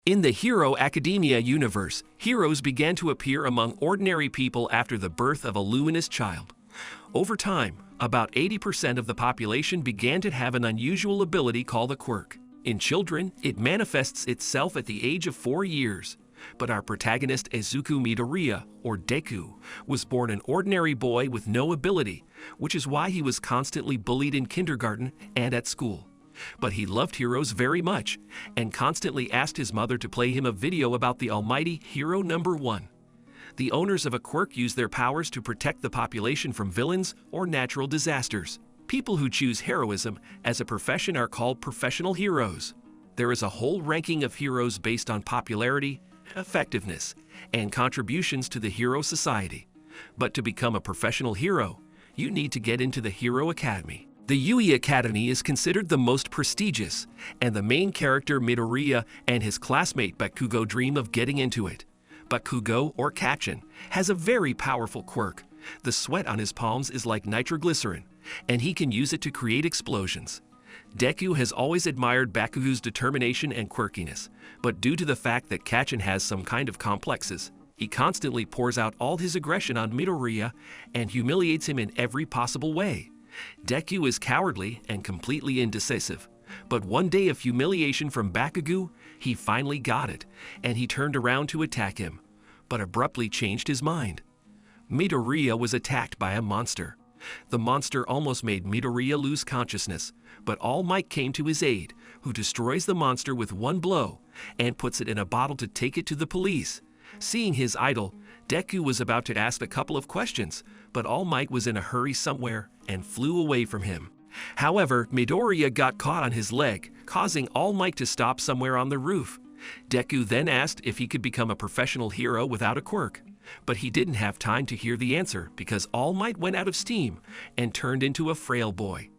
In the Hero Academia universe, heroes began to appear among ordinary people after the birth of a luminous child. Over time, about 80% of the population began to have an unusual ability called a quirk. In children, it manifests itself at the age of 4 years. But our protagonist lzuku Midoriua, or Deku, was born an ordinary boy with no ability, which is why he was constantly bullied in kindergarten and at school. But he loved heroes very much, and constantly asked his mother to play him a video about the almighty Hero Number 1. The owners of a quirk use their powers to protect the population from villains or natural disasters. People who choose heroism as a profession are called professional heroes. There is a whole ranking of heroes based on popularity, effectiveness, and contributions to the hero society. But to become a professional hero, you need to get into the Hero Academy. The AII Academy is considered the most prestigious, and the main character Midoriua and his classmate Bakugo dream of getting into it. Bakugo, or Kacchin, has a very powerful quirk. The sweat on his palms is like nitroglycerin, and he can use it to create explosions. Deku has always admired Bakugo's determination and quirkiness, but due to the fact that Kacchin has some kind of complexes, he constantly pours out all his aggression on Midoriua and humiliates him in every possible way. Deku is cowardly and completely indecisive, but one day of humiliation from Bakugo, he finally got it, and he turned around to attack him, but abruptly changed his mind. Midoriua was attacked by a monster. The monster almost made Midoriua lose consciousness, but All Might came to his aid, who destroys the monster with one blow and puts it in a bottle to take it to the police. Seeing his idol, Deku was about to ask a couple of questions, but All Might was in a hurry somewhere and flew away from him. However, Midoriua got caught on his leg, causing All Might to stop somewhere on the roof. Deku then asked if he could become a professional hero without a quirk, but he didn't have time to hear the answer because All Might went out of steam and turned into a frail boy.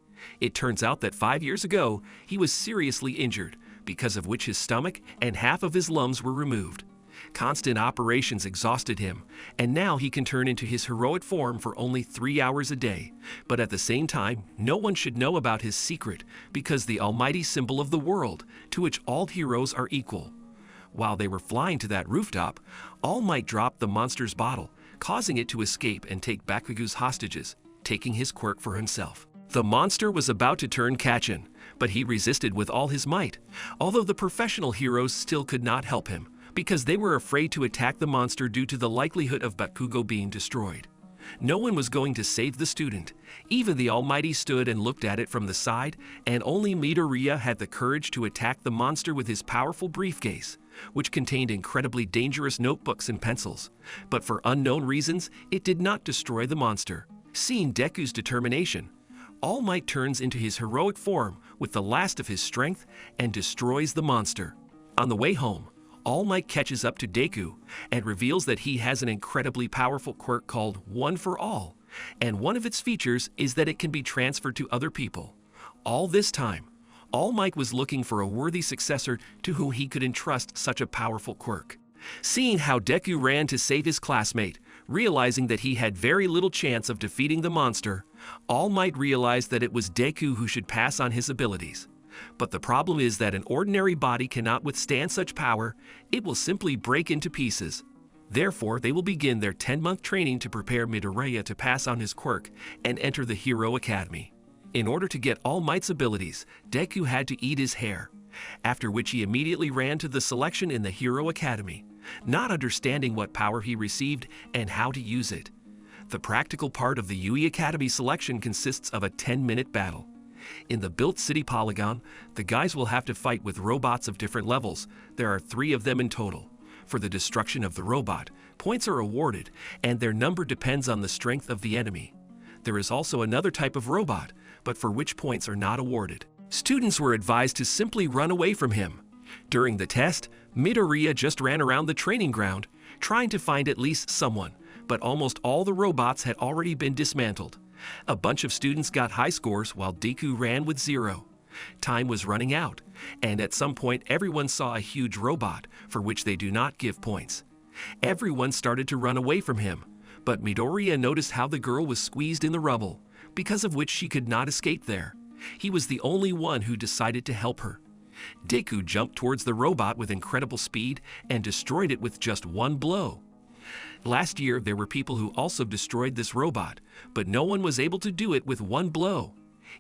It turns out that 5 years ago, he was seriously injured, because of which his stomach and half of his lungs were removed. Constant operations exhausted him, and now he can turn into his heroic form for only 3 hours a day. But at the same time, no one should know about his secret, because the almighty symbol of the world, to which all heroes are equal. While they were flying to that rooftop, All Might dropped the monster's bottle, causing it to escape and take Bakugo's hostages, taking his quirk for himself. The monster was about to turn Kacchin, but he resisted with all his might, although the professional heroes still could not help him, because they were afraid to attack the monster due to the likelihood of Bakugo being destroyed. No one was going to save the student. Even the Almighty stood and looked at it from the side, and only Midoriua had the courage to attack the monster with his powerful briefcase, which contained incredibly dangerous notebooks and pencils. But for unknown reasons, it did not destroy the monster. Seeing Deku's determination, All Might turns into his heroic form with the last of his strength and destroys the monster. On the way home, All Might catches up to Deku and reveals that he has an incredibly powerful quirk called One for All, and one of its features is that it can be transferred to other people. All this time, All Might was looking for a worthy successor to whom he could entrust such a powerful quirk. Seeing how Deku ran to save his classmate, realizing that he had very little chance of defeating the monster, All Might realized that it was Deku who should pass on his abilities. But the problem is that an ordinary body cannot withstand such power. It will simply break into pieces. Therefore, they will begin their 10-month training to prepare Midoriua to pass on his quirk and enter the Hero Academy. In order to get All Might's abilities, Deku had to eat his hair, after which he immediately ran to the selection in the Hero Academy, not understanding what power he received and how to use it. The practical part of the AII Academy selection consists of a 10-minute battle. In the built city polygon, the guys will have to fight with robots of different levels. There are 3 of them in total. For the destruction of the robot, points are awarded, and their number depends on the strength of the enemy. There is also another type of robot, but for which points are not awarded. Students were advised to simply run away from him. During the test, Midoriua just ran around the training ground, trying to find at least someone, but almost all the robots had already been dismantled. A bunch of students got high scores while Deku ran with 0. Time was running out, and at some point everyone saw a huge robot for which they do not give points. Everyone started to run away from him, but Midoriua noticed how the girl was squeezed in the rubble, because of which she could not escape there. He was the only one who decided to help her. Deku jumped towards the robot with incredible speed and destroyed it with just one blow. Last year, there were people who also destroyed this robot, but no one was able to do it with one blow.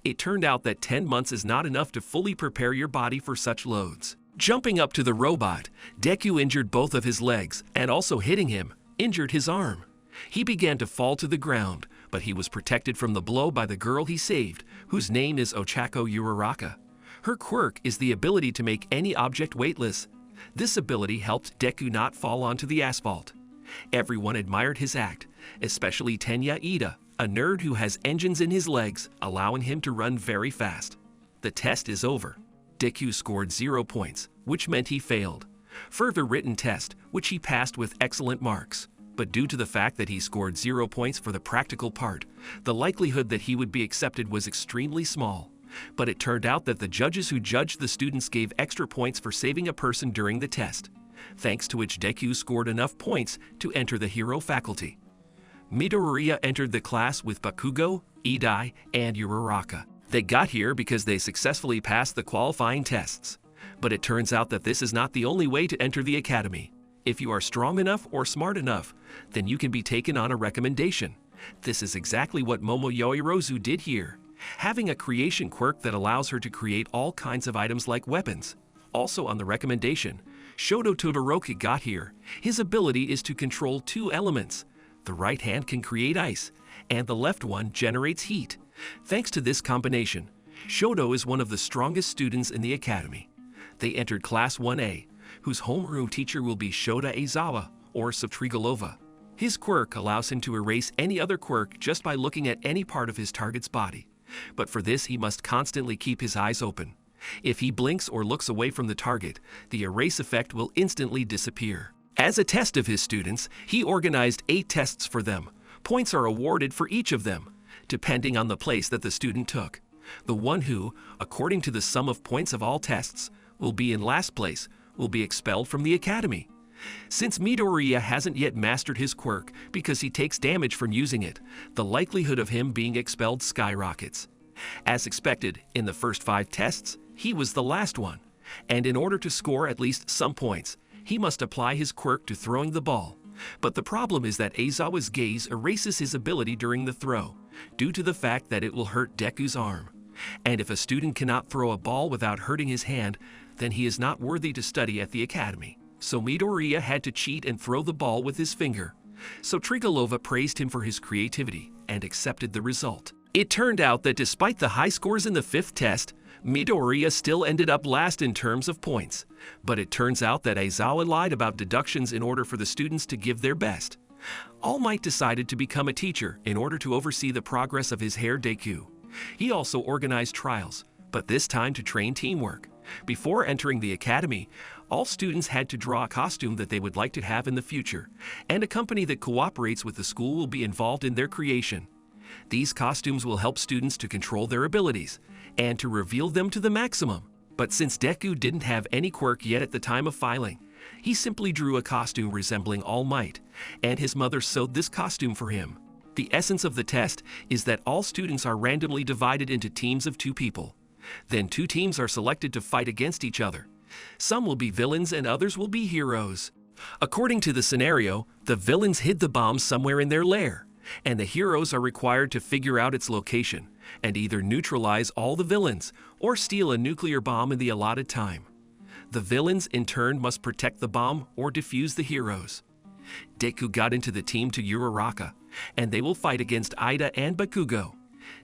It turned out that 10 months is not enough to fully prepare your body for such loads. Jumping up to the robot, Deku injured both of his legs, and also hitting him, injured his arm. He began to fall to the ground, but he was protected from the blow by the girl he saved, whose name is Ochako Uraraka. Her quirk is the ability to make any object weightless. This ability helped Deku not fall onto the asphalt. Everyone admired his act, especially Tenya Ida, a nerd who has engines in his legs, allowing him to run very fast. The test is over. Deku scored 0 points, which meant he failed. Further written test, which he passed with excellent marks. But due to the fact that he scored 0 points for the practical part, the likelihood that he would be accepted was extremely small. But it turned out that the judges who judged the students gave extra points for saving a person during the test, thanks to which Deku scored enough points to enter the hero faculty. Midoriua entered the class with Bakugo, Idai, and Uraraka. They got here because they successfully passed the qualifying tests. But it turns out that this is not the only way to enter the academy. If you are strong enough or smart enough, then you can be taken on a recommendation. This is exactly what Momoyoi Rozu did here, having a creation quirk that allows her to create all kinds of items like weapons. Also on the recommendation, Shoto Todoroki got here. His ability is to control 2 elements. The right hand can create ice, and the left one generates heat. Thanks to this combination, Shoto is one of the strongest students in the academy. They entered Class 1A, whose homeroom teacher will be Shota Aizawa, or Subtrigalova. His quirk allows him to erase any other quirk just by looking at any part of his target's body. But for this, he must constantly keep his eyes open. If he blinks or looks away from the target, the erase effect will instantly disappear. As a test of his students, he organized 8 tests for them. Points are awarded for each of them, depending on the place that the student took. The one who, according to the sum of points of all tests, will be in last place will be expelled from the academy. Since Midoriua hasn't yet mastered his quirk because he takes damage from using it, the likelihood of him being expelled skyrockets. As expected, in the first 5 tests, he was the last one, and in order to score at least some points, he must apply his quirk to throwing the ball. But the problem is that Aizawa's gaze erases his ability during the throw, due to the fact that it will hurt Deku's arm. And if a student cannot throw a ball without hurting his hand, then he is not worthy to study at the academy. So Midoriua had to cheat and throw the ball with his finger. So Trigalova praised him for his creativity and accepted the result. It turned out that despite the high scores in the 5th test, Midoriua still ended up last in terms of points. But it turns out that Aizawa lied about deductions in order for the students to give their best. AII Might decided to become a teacher in order to oversee the progress of his heir Deku. He also organized trials, but this time to train teamwork. Before entering the academy, all students had to draw a costume that they would like to have in the future, and a company that cooperates with the school will be involved in their creation. These costumes will help students to control their abilities and to reveal them to the maximum. But since Deku didn't have any quirk yet at the time of filing, he simply drew a costume resembling AII Might, and his mother sewed this costume for him. The essence of the test is that all students are randomly divided into teams of 2 people. Then 2 teams are selected to fight against each other. Some will be villains and others will be heroes. According to the scenario, the villains hid the bomb somewhere in their lair, and the heroes are required to figure out its location and either neutralize all the villains or steal a nuclear bomb in the allotted time. The villains in turn must protect the bomb or defuse the heroes. Deku got into the team to Uraraka, and they will fight against Ida and Bakugo.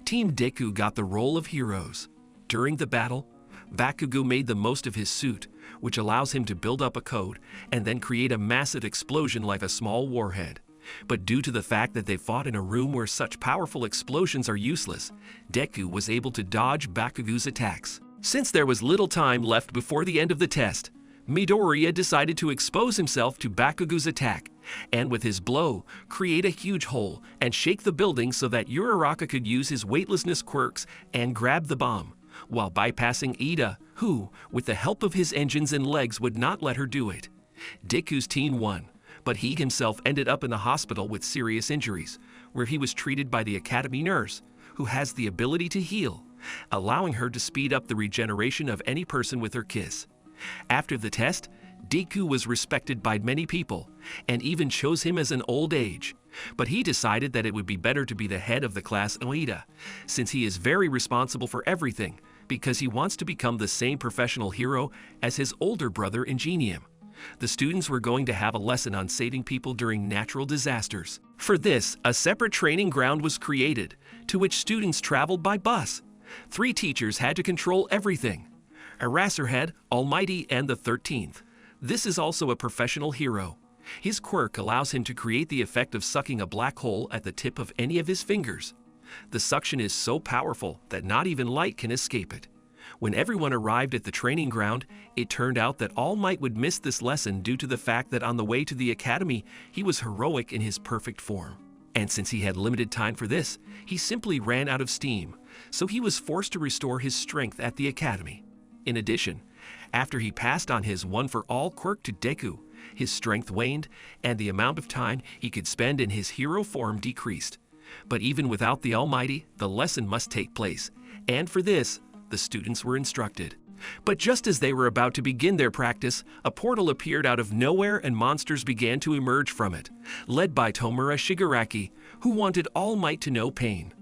Team Deku got the role of heroes. During the battle, Bakugo made the most of his suit, which allows him to build up a code and then create a massive explosion like a small warhead. But due to the fact that they fought in a room where such powerful explosions are useless, Deku was able to dodge Bakugo's attacks. Since there was little time left before the end of the test, Midoriua decided to expose himself to Bakugo's attack, and with his blow, create a huge hole and shake the building so that Uraraka could use his weightlessness quirks and grab the bomb, while bypassing Ida, who, with the help of his engines and legs, would not let her do it. Deku's team won, but he himself ended up in the hospital with serious injuries, where he was treated by the academy nurse, who has the ability to heal, allowing her to speed up the regeneration of any person with her kiss. After the test, Deku was respected by many people and even chose him as an old age. But he decided that it would be better to be the head of the class AII, since he is very responsible for everything because he wants to become the same professional hero as his older brother Ingenium. The students were going to have a lesson on saving people during natural disasters. For this, a separate training ground was created, to which students traveled by bus. 3 teachers had to control everything: Eraserhead, Almighty, and the 13th. This is also a professional hero. His quirk allows him to create the effect of sucking a black hole at the tip of any of his fingers. The suction is so powerful that not even light can escape it. When everyone arrived at the training ground, it turned out that All Might would miss this lesson due to the fact that on the way to the academy, he was heroic in his perfect form. And since he had limited time for this, he simply ran out of steam, so he was forced to restore his strength at the academy. In addition, after he passed on his one-for-all quirk to Deku, his strength waned and the amount of time he could spend in his hero form decreased. But even without the Almighty, the lesson must take place, and for this, the students were instructed. But just as they were about to begin their practice, a portal appeared out of nowhere and monsters began to emerge from it, led by Tomura Shigaraki, who wanted All Might to know pain.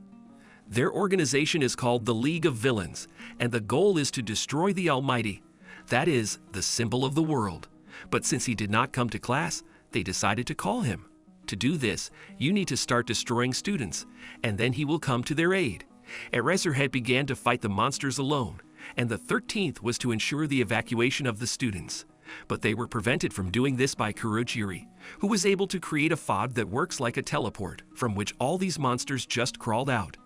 Their organization is called the League of Villains, and the goal is to destroy the Almighty, that is, the symbol of the world. But since he did not come to class, they decided to call him. To do this, you need to start destroying students, and then he will come to their aid. Eraserhead began to fight the monsters alone, and the 13th was to ensure the evacuation of the students. But they were prevented from doing this by Kurogiri, who was able to create a fog that works like a teleport, from which all these monsters just crawled out.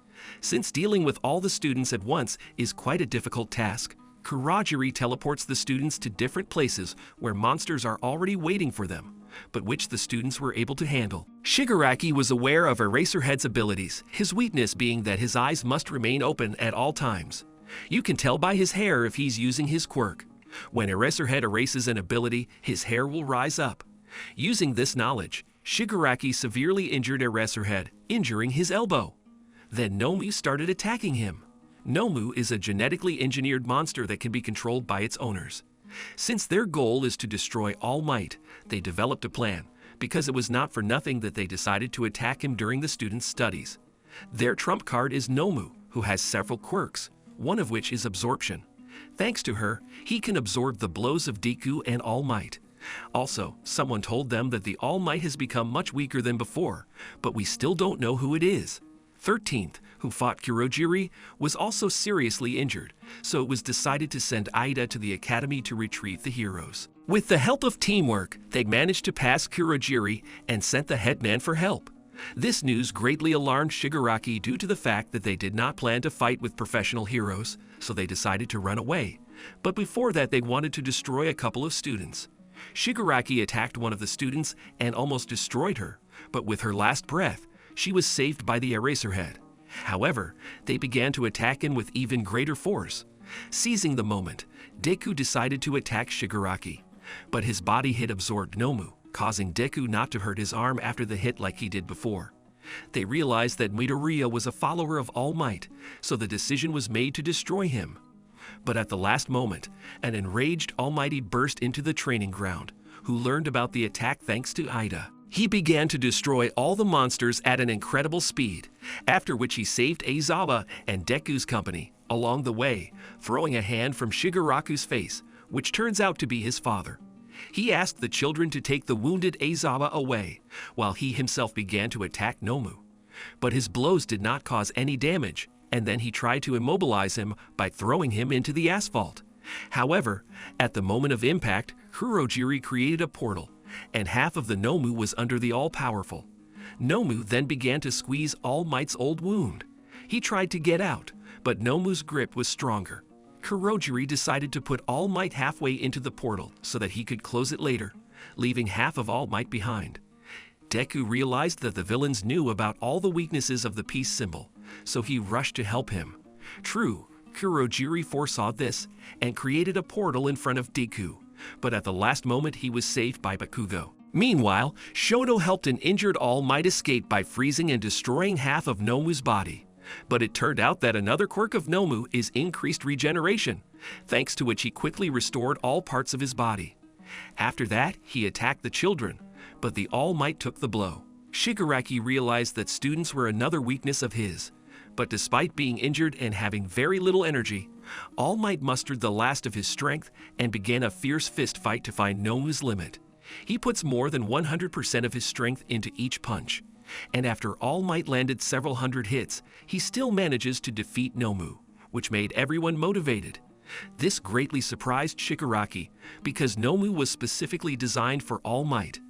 Since dealing with all the students at once is quite a difficult task, Kurogiri teleports the students to different places where monsters are already waiting for them, but which the students were able to handle. Shigaraki was aware of Eraserhead's abilities, his weakness being that his eyes must remain open at all times. You can tell by his hair if he's using his quirk. When Eraserhead erases an ability, his hair will rise up. Using this knowledge, Shigaraki severely injured Eraserhead, injuring his elbow. Then Nomu started attacking him. Nomu is a genetically engineered monster that can be controlled by its owners. Since their goal is to destroy All Might, they developed a plan, because it was not for nothing that they decided to attack him during the students' studies. Their trump card is Nomu, who has several quirks, one of which is absorption. Thanks to her, he can absorb the blows of Deku and All Might. Also, someone told them that the All Might has become much weaker than before, but we still don't know who it is. 13th, who fought Kurogiri, was also seriously injured, so it was decided to send Aida to the academy to retrieve the heroes. With the help of teamwork, they managed to pass Kurogiri and sent the headman for help. This news greatly alarmed Shigaraki due to the fact that they did not plan to fight with professional heroes, so they decided to run away. But before that, they wanted to destroy a couple of students. Shigaraki attacked one of the students and almost destroyed her, but with her last breath, she was saved by the Eraserhead. However, they began to attack him with even greater force. Seizing the moment, Deku decided to attack Shigaraki, but his body hit absorbed Nomu, causing Deku not to hurt his arm after the hit like he did before. They realized that Midoriua was a follower of All Might, so the decision was made to destroy him. But at the last moment, an enraged Almighty burst into the training ground, who learned about the attack thanks to Aida. He began to destroy all the monsters at an incredible speed, after which he saved Aizawa and Deku's company along the way, throwing a hand from Shigaraku's face, which turns out to be his father. He asked the children to take the wounded Aizawa away, while he himself began to attack Nomu. But his blows did not cause any damage, and then he tried to immobilize him by throwing him into the asphalt. However, at the moment of impact, Kurogiri created a portal, and half of the Nomu was under the all-powerful. Nomu then began to squeeze All Might's old wound. He tried to get out, but Nomu's grip was stronger. Kurogiri decided to put All Might halfway into the portal so that he could close it later, leaving half of All Might behind. Deku realized that the villains knew about all the weaknesses of the peace symbol, so he rushed to help him. True, Kurogiri foresaw this and created a portal in front of Deku, but at the last moment he was saved by Bakugo. Meanwhile, Shoto helped an injured All Might escape by freezing and destroying half of Nomu's body. But it turned out that another quirk of Nomu is increased regeneration, thanks to which he quickly restored all parts of his body. After that, he attacked the children, but the All Might took the blow. Shigaraki realized that students were another weakness of his, but despite being injured and having very little energy, All Might mustered the last of his strength and began a fierce fist fight to find Nomu's limit. He puts more than 100% of his strength into each punch, and after All Might landed several hundred hits, he still manages to defeat Nomu, which made everyone motivated. This greatly surprised Shigaraki because Nomu was specifically designed for All Might.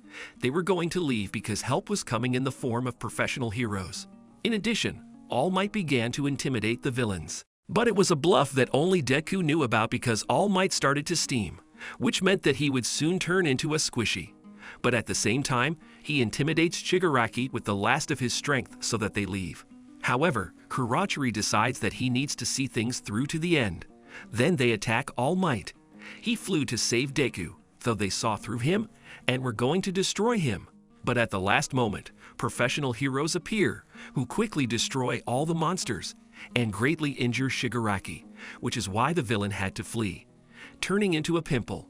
They were going to leave because help was coming in the form of professional heroes. In addition, All Might began to intimidate the villains. But it was a bluff that only Deku knew about because All Might started to steam, which meant that he would soon turn into a squishy. But at the same time, he intimidates Shigaraki with the last of his strength so that they leave. However, Kurachiri decides that he needs to see things through to the end. Then they attack All Might. He flew to save Deku, though they saw through him and were going to destroy him. But at the last moment, professional heroes appear, who quickly destroy all the monsters and greatly injure Shigaraki, which is why the villain had to flee. Turning into a pimple,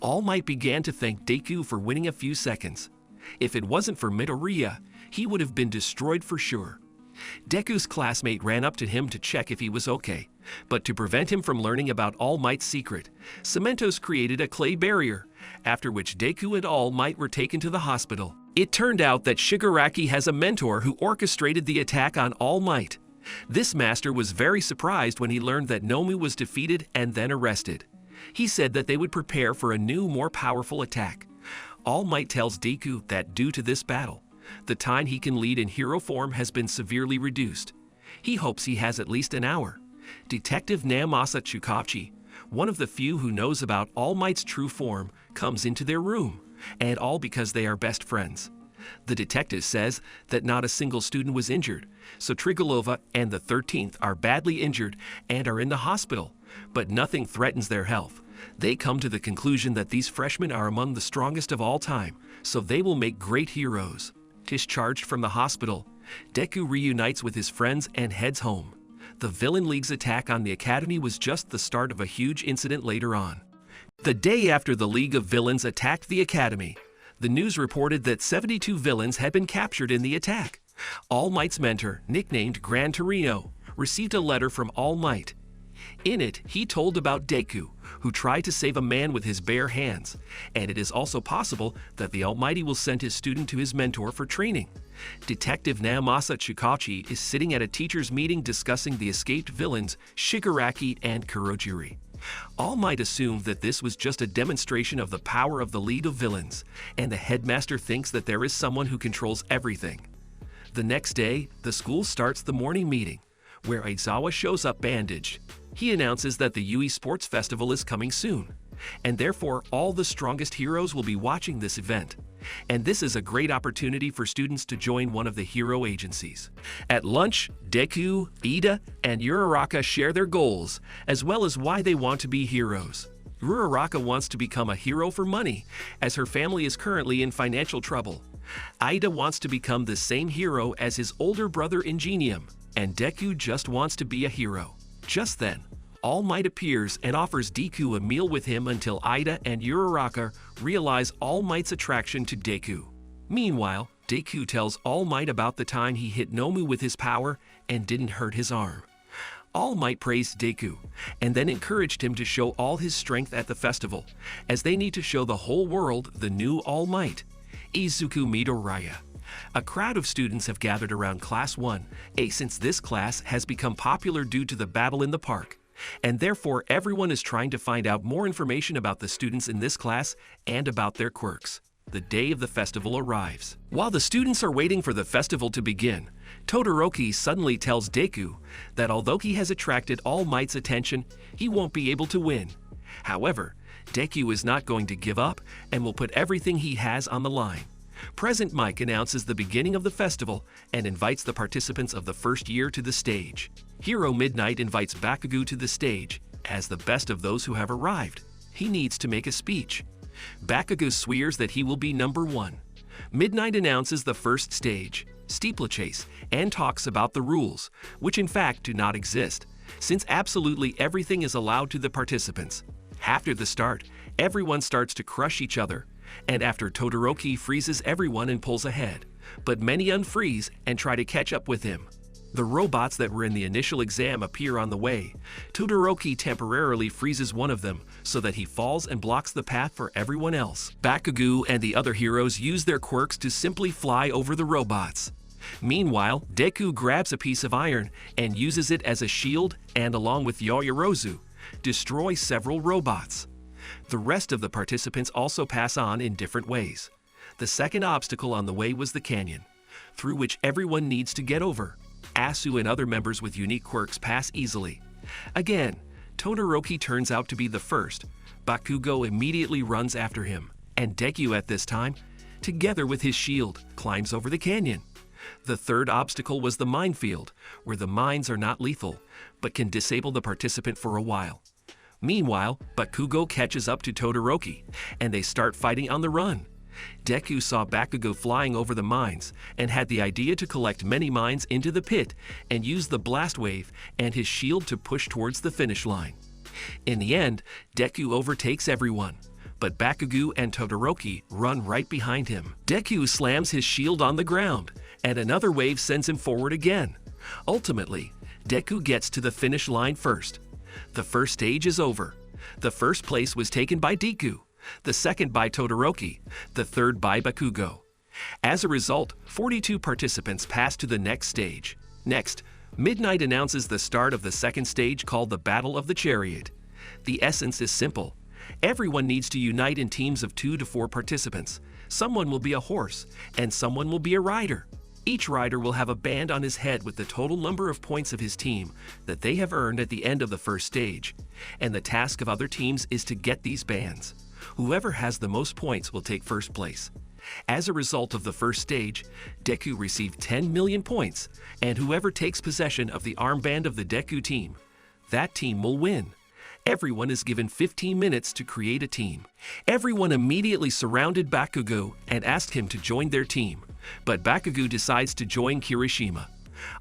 All Might began to thank Deku for winning a few seconds. If it wasn't for Midoriua, he would have been destroyed for sure. Deku's classmate ran up to him to check if he was okay, but to prevent him from learning about All Might's secret, Cementos created a clay barrier, after which Deku and All Might were taken to the hospital. It turned out that Shigaraki has a mentor who orchestrated the attack on All Might. This master was very surprised when he learned that Nomu was defeated and then arrested. He said that they would prepare for a new, more powerful attack. All Might tells Deku that due to this battle, the time he can lead in hero form has been severely reduced. He hopes he has at least an hour. Detective Него Асаdеmiа, one of the few who knows about All Might's true form, comes into their room, and all because they are best friends. The detective says that not a single student was injured, so Trigolova and the 13th are badly injured and are in the hospital, but nothing threatens their health. They come to the conclusion that these freshmen are among the strongest of all time, so they will make great heroes. Discharged from the hospital, Deku reunites with his friends and heads home. The Villain League's attack on the Academy was just the start of a huge incident later on. The day after the League of Villains attacked the Academy, the news reported that 72 villains had been captured in the attack. All Might's mentor, nicknamed Gran Torino, received a letter from All Might. In it, he told about Deku, who tried to save a man with his bare hands, and it is also possible that the Almighty will send his student to his mentor for training. Detective Него Asadеmiа is sitting at a teacher's meeting discussing the escaped villains Shigaraki and Kurojiri. All Might assumed that this was just a demonstration of the power of the League of Villains, and the headmaster thinks that there is someone who controls everything. The next day, the school starts the morning meeting, where Aizawa shows up bandaged. He announces that the AII Sports Festival is coming soon, and therefore all the strongest heroes will be watching this event. And this is a great opportunity for students to join one of the hero agencies. At lunch, Deku, Ida, and Uraraka share their goals, as well as why they want to be heroes. Uraraka wants to become a hero for money, as her family is currently in financial trouble. Ida wants to become the same hero as his older brother Ingenium, and Deku just wants to be a hero. Just then, All Might appears and offers Deku a meal with him until Ida and Uraraka realize All Might's attraction to Deku. Meanwhile, Deku tells All Might about the time he hit Nomu with his power and didn't hurt his arm. All Might praised Deku, and then encouraged him to show all his strength at the festival, as they need to show the whole world the new All Might, lzuku Midоriуа. A crowd of students have gathered around Class 1A since this class has become popular due to the battle in the park, and therefore everyone is trying to find out more information about the students in this class and about their quirks. The day of the festival arrives. While the students are waiting for the festival to begin, Todoroki suddenly tells Deku that although he has attracted All Might's attention, he won't be able to win. However, Deku is not going to give up and will put everything he has on the line. Present Mike announces the beginning of the festival and invites the participants of the first year to the stage. Hero Midnight invites Bakugo to the stage as the best of those who have arrived. He needs to make a speech. Bakugo swears that he will be number one. Midnight announces the first stage. steeplechase, and talks about the rules, which in fact do not exist, since absolutely everything is allowed to the participants. After the start, everyone starts to crush each other, and after Todoroki freezes everyone and pulls ahead, but many unfreeze and try to catch up with him. The robots that were in the initial exam appear on the way. Todoroki temporarily freezes one of them so that he falls and blocks the path for everyone else. Bakugo and the other heroes use their quirks to simply fly over the robots. Meanwhile, Deku grabs a piece of iron and uses it as a shield and, along with Yaoyorozu, destroys several robots. The rest of the participants also pass on in different ways. The second obstacle on the way was the canyon, through which everyone needs to get over. Asu and other members with unique quirks pass easily. Again, Todoroki turns out to be the first. Bakugo immediately runs after him, and Deku at this time, together with his shield, climbs over the canyon. The third obstacle was the minefield, where the mines are not lethal, but can disable the participant for a while. Meanwhile, Bakugo catches up to Todoroki, and they start fighting on the run. Deku saw Bakugo flying over the mines and had the idea to collect many mines into the pit and use the blast wave and his shield to push towards the finish line. In the end, Deku overtakes everyone, but Bakugo and Todoroki run right behind him. Deku slams his shield on the ground, and another wave sends him forward again. Ultimately, Deku gets to the finish line first. The first stage is over. The first place was taken by Deku, the second by Todoroki, the third by Bakugo. As a result, 42 participants pass to the next stage. Next, Midnight announces the start of the second stage called the Battle of the Chariot. The essence is simple. Everyone needs to unite in teams of 2 to 4 participants. Someone will be a horse, and someone will be a rider. Each rider will have a band on his head with the total number of points of his team that they have earned at the end of the first stage, and the task of other teams is to get these bands. Whoever has the most points will take first place. As a result of the first stage, Deku received 10 million points, and whoever takes possession of the armband of the Deku team, that team will win. Everyone is given 15 minutes to create a team. Everyone immediately surrounded Bakugo and asked him to join their team, but Bakugo decides to join Kirishima.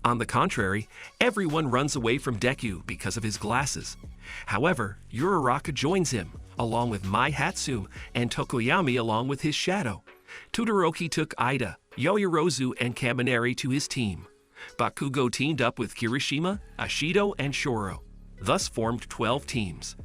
On the contrary, everyone runs away from Deku because of his glasses. However, Uraraka joins him, along with Mai Hatsune and Tokoyami along with his shadow. Todoroki took Ida, Yaoyorozu, and Kaminari to his team. Bakugo teamed up with Kirishima, Ashido, and Shoro, thus formed 12 teams.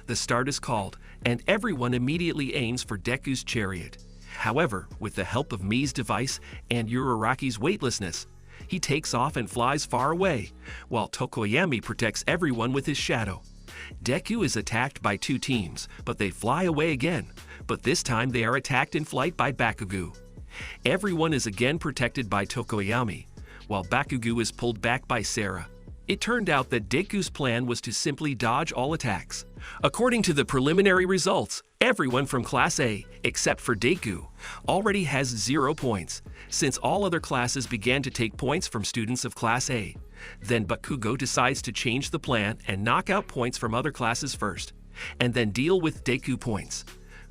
The start is called, and everyone immediately aims for Deku's chariot. However, with the help of Mii's device and Uraraki's weightlessness, he takes off and flies far away, while Tokoyami protects everyone with his shadow. Deku is attacked by 2 teams, but they fly away again, but this time they are attacked in flight by Bakugo. Everyone is again protected by Tokoyami, while Bakugo is pulled back by Sarah. It turned out that Deku's plan was to simply dodge all attacks. According to the preliminary results, everyone from Class A, except for Deku, already has 0 points, since all other classes began to take points from students of Class A. Then Bakugo decides to change the plan and knock out points from other classes first, and then deal with Deku points.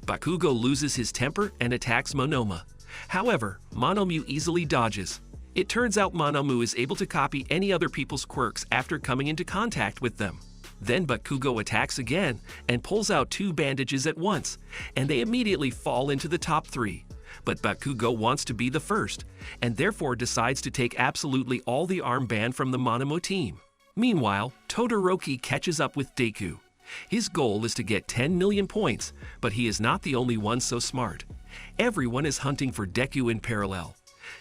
Bakugo loses his temper and attacks Monoma. However, Monomu easily dodges. It turns out Monomu is able to copy any other people's quirks after coming into contact with them. Then Bakugo attacks again and pulls out 2 bandages at once, and they immediately fall into the top 3. But Bakugo wants to be the first, and therefore decides to take absolutely all the armband from the Monomu team. Meanwhile, Todoroki catches up with Deku. His goal is to get 10 million points, but he is not the only one so smart. Everyone is hunting for Deku in parallel.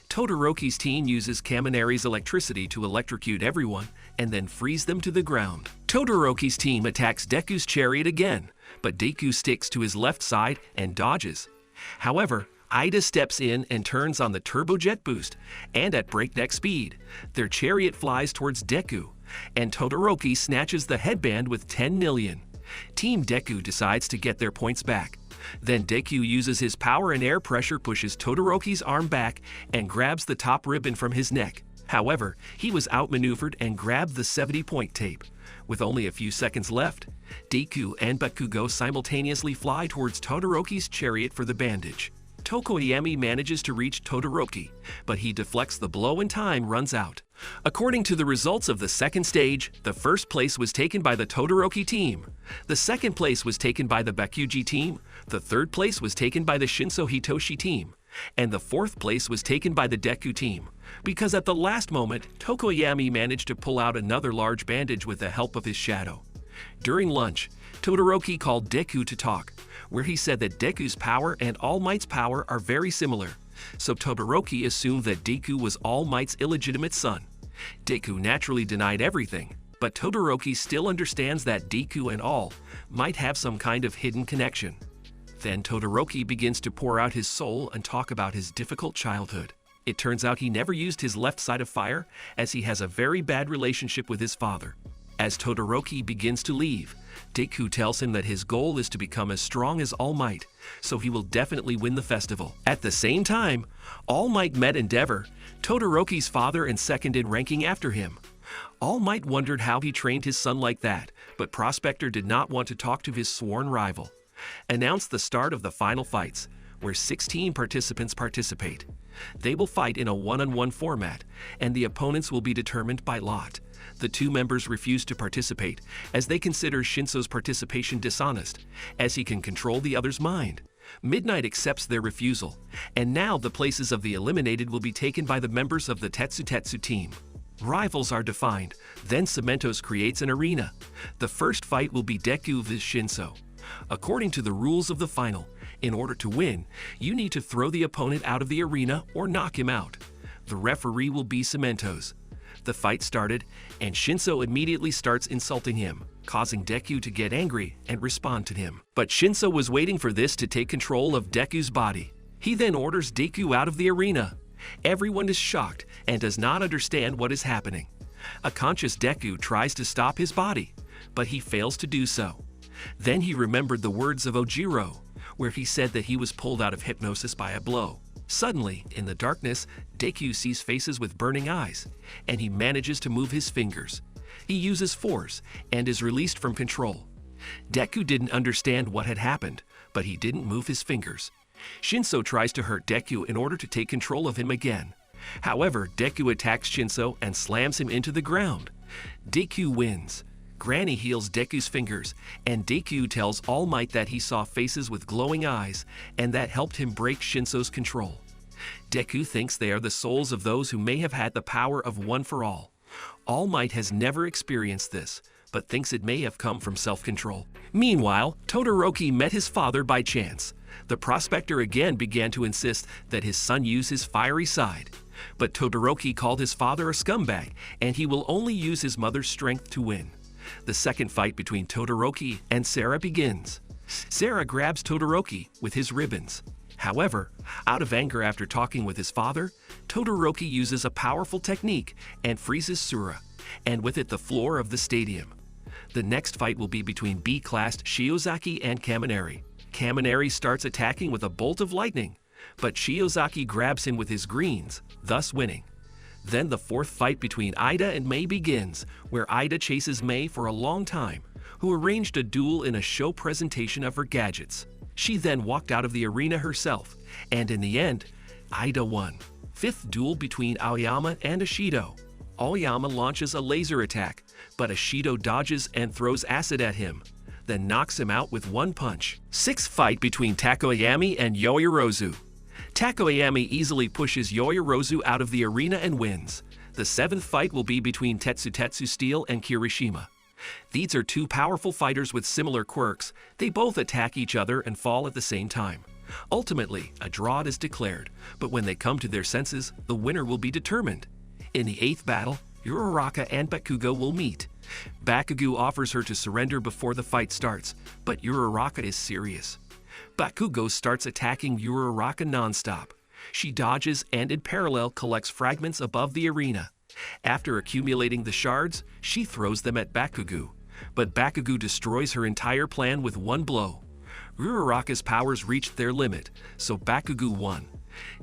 Todoroki's team uses Kaminari's electricity to electrocute everyone and then freeze them to the ground. Todoroki's team attacks Deku's chariot again, but Deku sticks to his left side and dodges. However, Ida steps in and turns on the turbojet boost, and at breakneck speed, their chariot flies towards Deku, and Todoroki snatches the headband with 10 million. Team Deku decides to get their points back. Then Deku uses his power and air pressure pushes Todoroki's arm back and grabs the top ribbon from his neck. However, he was outmaneuvered and grabbed the 70-point tape. With only a few seconds left, Deku and Bakugo simultaneously fly towards Todoroki's chariot for the bandage. Tokoyami manages to reach Todoroki, but he deflects the blow and time runs out. According to the results of the second stage, the first place was taken by the Todoroki team, the second place was taken by the Bakuji team, the third place was taken by the Shinso Hitoshi team, and the fourth place was taken by the Deku team, because at the last moment, Tokoyami managed to pull out another large bandage with the help of his shadow. During lunch, Todoroki called Deku to talk, where he said that Deku's power and All Might's power are very similar, so Todoroki assumed that Deku was All Might's illegitimate son. Deku naturally denied everything, but Todoroki still understands that Deku and All Might have some kind of hidden connection. Then Todoroki begins to pour out his soul and talk about his difficult childhood. It turns out he never used his left side of fire, as he has a very bad relationship with his father. As Todoroki begins to leave, Deku tells him that his goal is to become as strong as All Might, so he will definitely win the festival. At the same time, All Might met Endeavor, Todoroki's father and second in ranking after him. All Might wondered how he trained his son like that, but Prospector did not want to talk to his sworn rival. Announced the start of the final fights, where 16 participants participate. They will fight in a one-on-one format, and the opponents will be determined by lot. The two members refuse to participate, as they consider Shinso's participation dishonest, as he can control the other's mind. Midnight accepts their refusal, and now the places of the eliminated will be taken by the members of the Tetsu team. Rivals are defined, then Cementos creates an arena. The first fight will be Deku vs Shinso. According to the rules of the final, in order to win, you need to throw the opponent out of the arena or knock him out. The referee will be Cementos. The fight started, and Shinso immediately starts insulting him, causing Deku to get angry and respond to him. But Shinso was waiting for this to take control of Deku's body. He then orders Deku out of the arena. Everyone is shocked and does not understand what is happening. A conscious Deku tries to stop his body, but he fails to do so. Then he remembered the words of Ojiro, where he said that he was pulled out of hypnosis by a blow. Suddenly, in the darkness, Deku sees faces with burning eyes, and he manages to move his fingers. He uses force and is released from control. Deku didn't understand what had happened, but he didn't move his fingers. Shinso tries to hurt Deku in order to take control of him again. However, Deku attacks Shinso and slams him into the ground. Deku wins. Granny heals Deku's fingers, and Deku tells All Might that he saw faces with glowing eyes, and that helped him break Shinso's control. Deku thinks they are the souls of those who may have had the power of one for all. All Might has never experienced this, but thinks it may have come from self-control. Meanwhile, Todoroki met his father by chance. The Prospector again began to insist that his son use his fiery side. But Todoroki called his father a scumbag, and he will only use his mother's strength to win. The second fight between Todoroki and Sarah begins. Sarah grabs Todoroki with his ribbons. However, out of anger after talking with his father, Todoroki uses a powerful technique and freezes Sura, and with it the floor of the stadium. The next fight will be between B-classed Shiozaki and Kaminari. Kaminari starts attacking with a bolt of lightning, but Shiozaki grabs him with his greens, thus winning. Then the fourth fight between Ida and Mei begins, where Ida chases Mei for a long time, who arranged a duel in a show presentation of her gadgets. She then walked out of the arena herself, and in the end, Ida won. Fifth duel between Aoyama and Ashido. Aoyama launches a laser attack, but Ashido dodges and throws acid at him, then knocks him out with one punch. Sixth fight between Takoyami and Yoyorozu. Takoyami easily pushes Yoyorozu out of the arena and wins. The seventh fight will be between Tetsu Steel and Kirishima. These are two powerful fighters with similar quirks. They both attack each other and fall at the same time. Ultimately, a draw is declared, but when they come to their senses, the winner will be determined. In the eighth battle, Uraraka and Bakugo will meet. Bakugo offers her to surrender before the fight starts, but Uraraka is serious. Bakugo starts attacking Uraraka non-stop. She dodges and in parallel collects fragments above the arena. After accumulating the shards, she throws them at Bakugo, but Bakugo destroys her entire plan with one blow. Uraraka's powers reached their limit, so Bakugo won.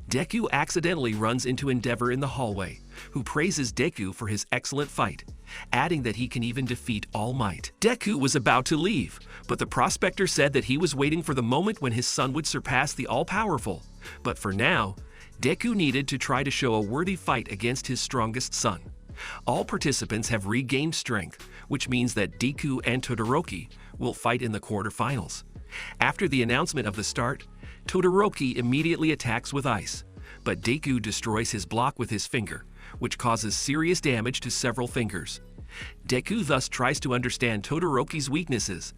Deku accidentally runs into Endeavor in the hallway, who praises Deku for his excellent fight, adding that he can even defeat All Might. Deku was about to leave, but the prospector said that he was waiting for the moment when his son would surpass the all-powerful. But for now, Deku needed to try to show a worthy fight against his strongest son. All participants have regained strength, which means that Deku and Todoroki will fight in the quarterfinals. After the announcement of the start, Todoroki immediately attacks with ice, but Deku destroys his block with his finger, which causes serious damage to several fingers. Deku thus tries to understand Todoroki's weaknesses.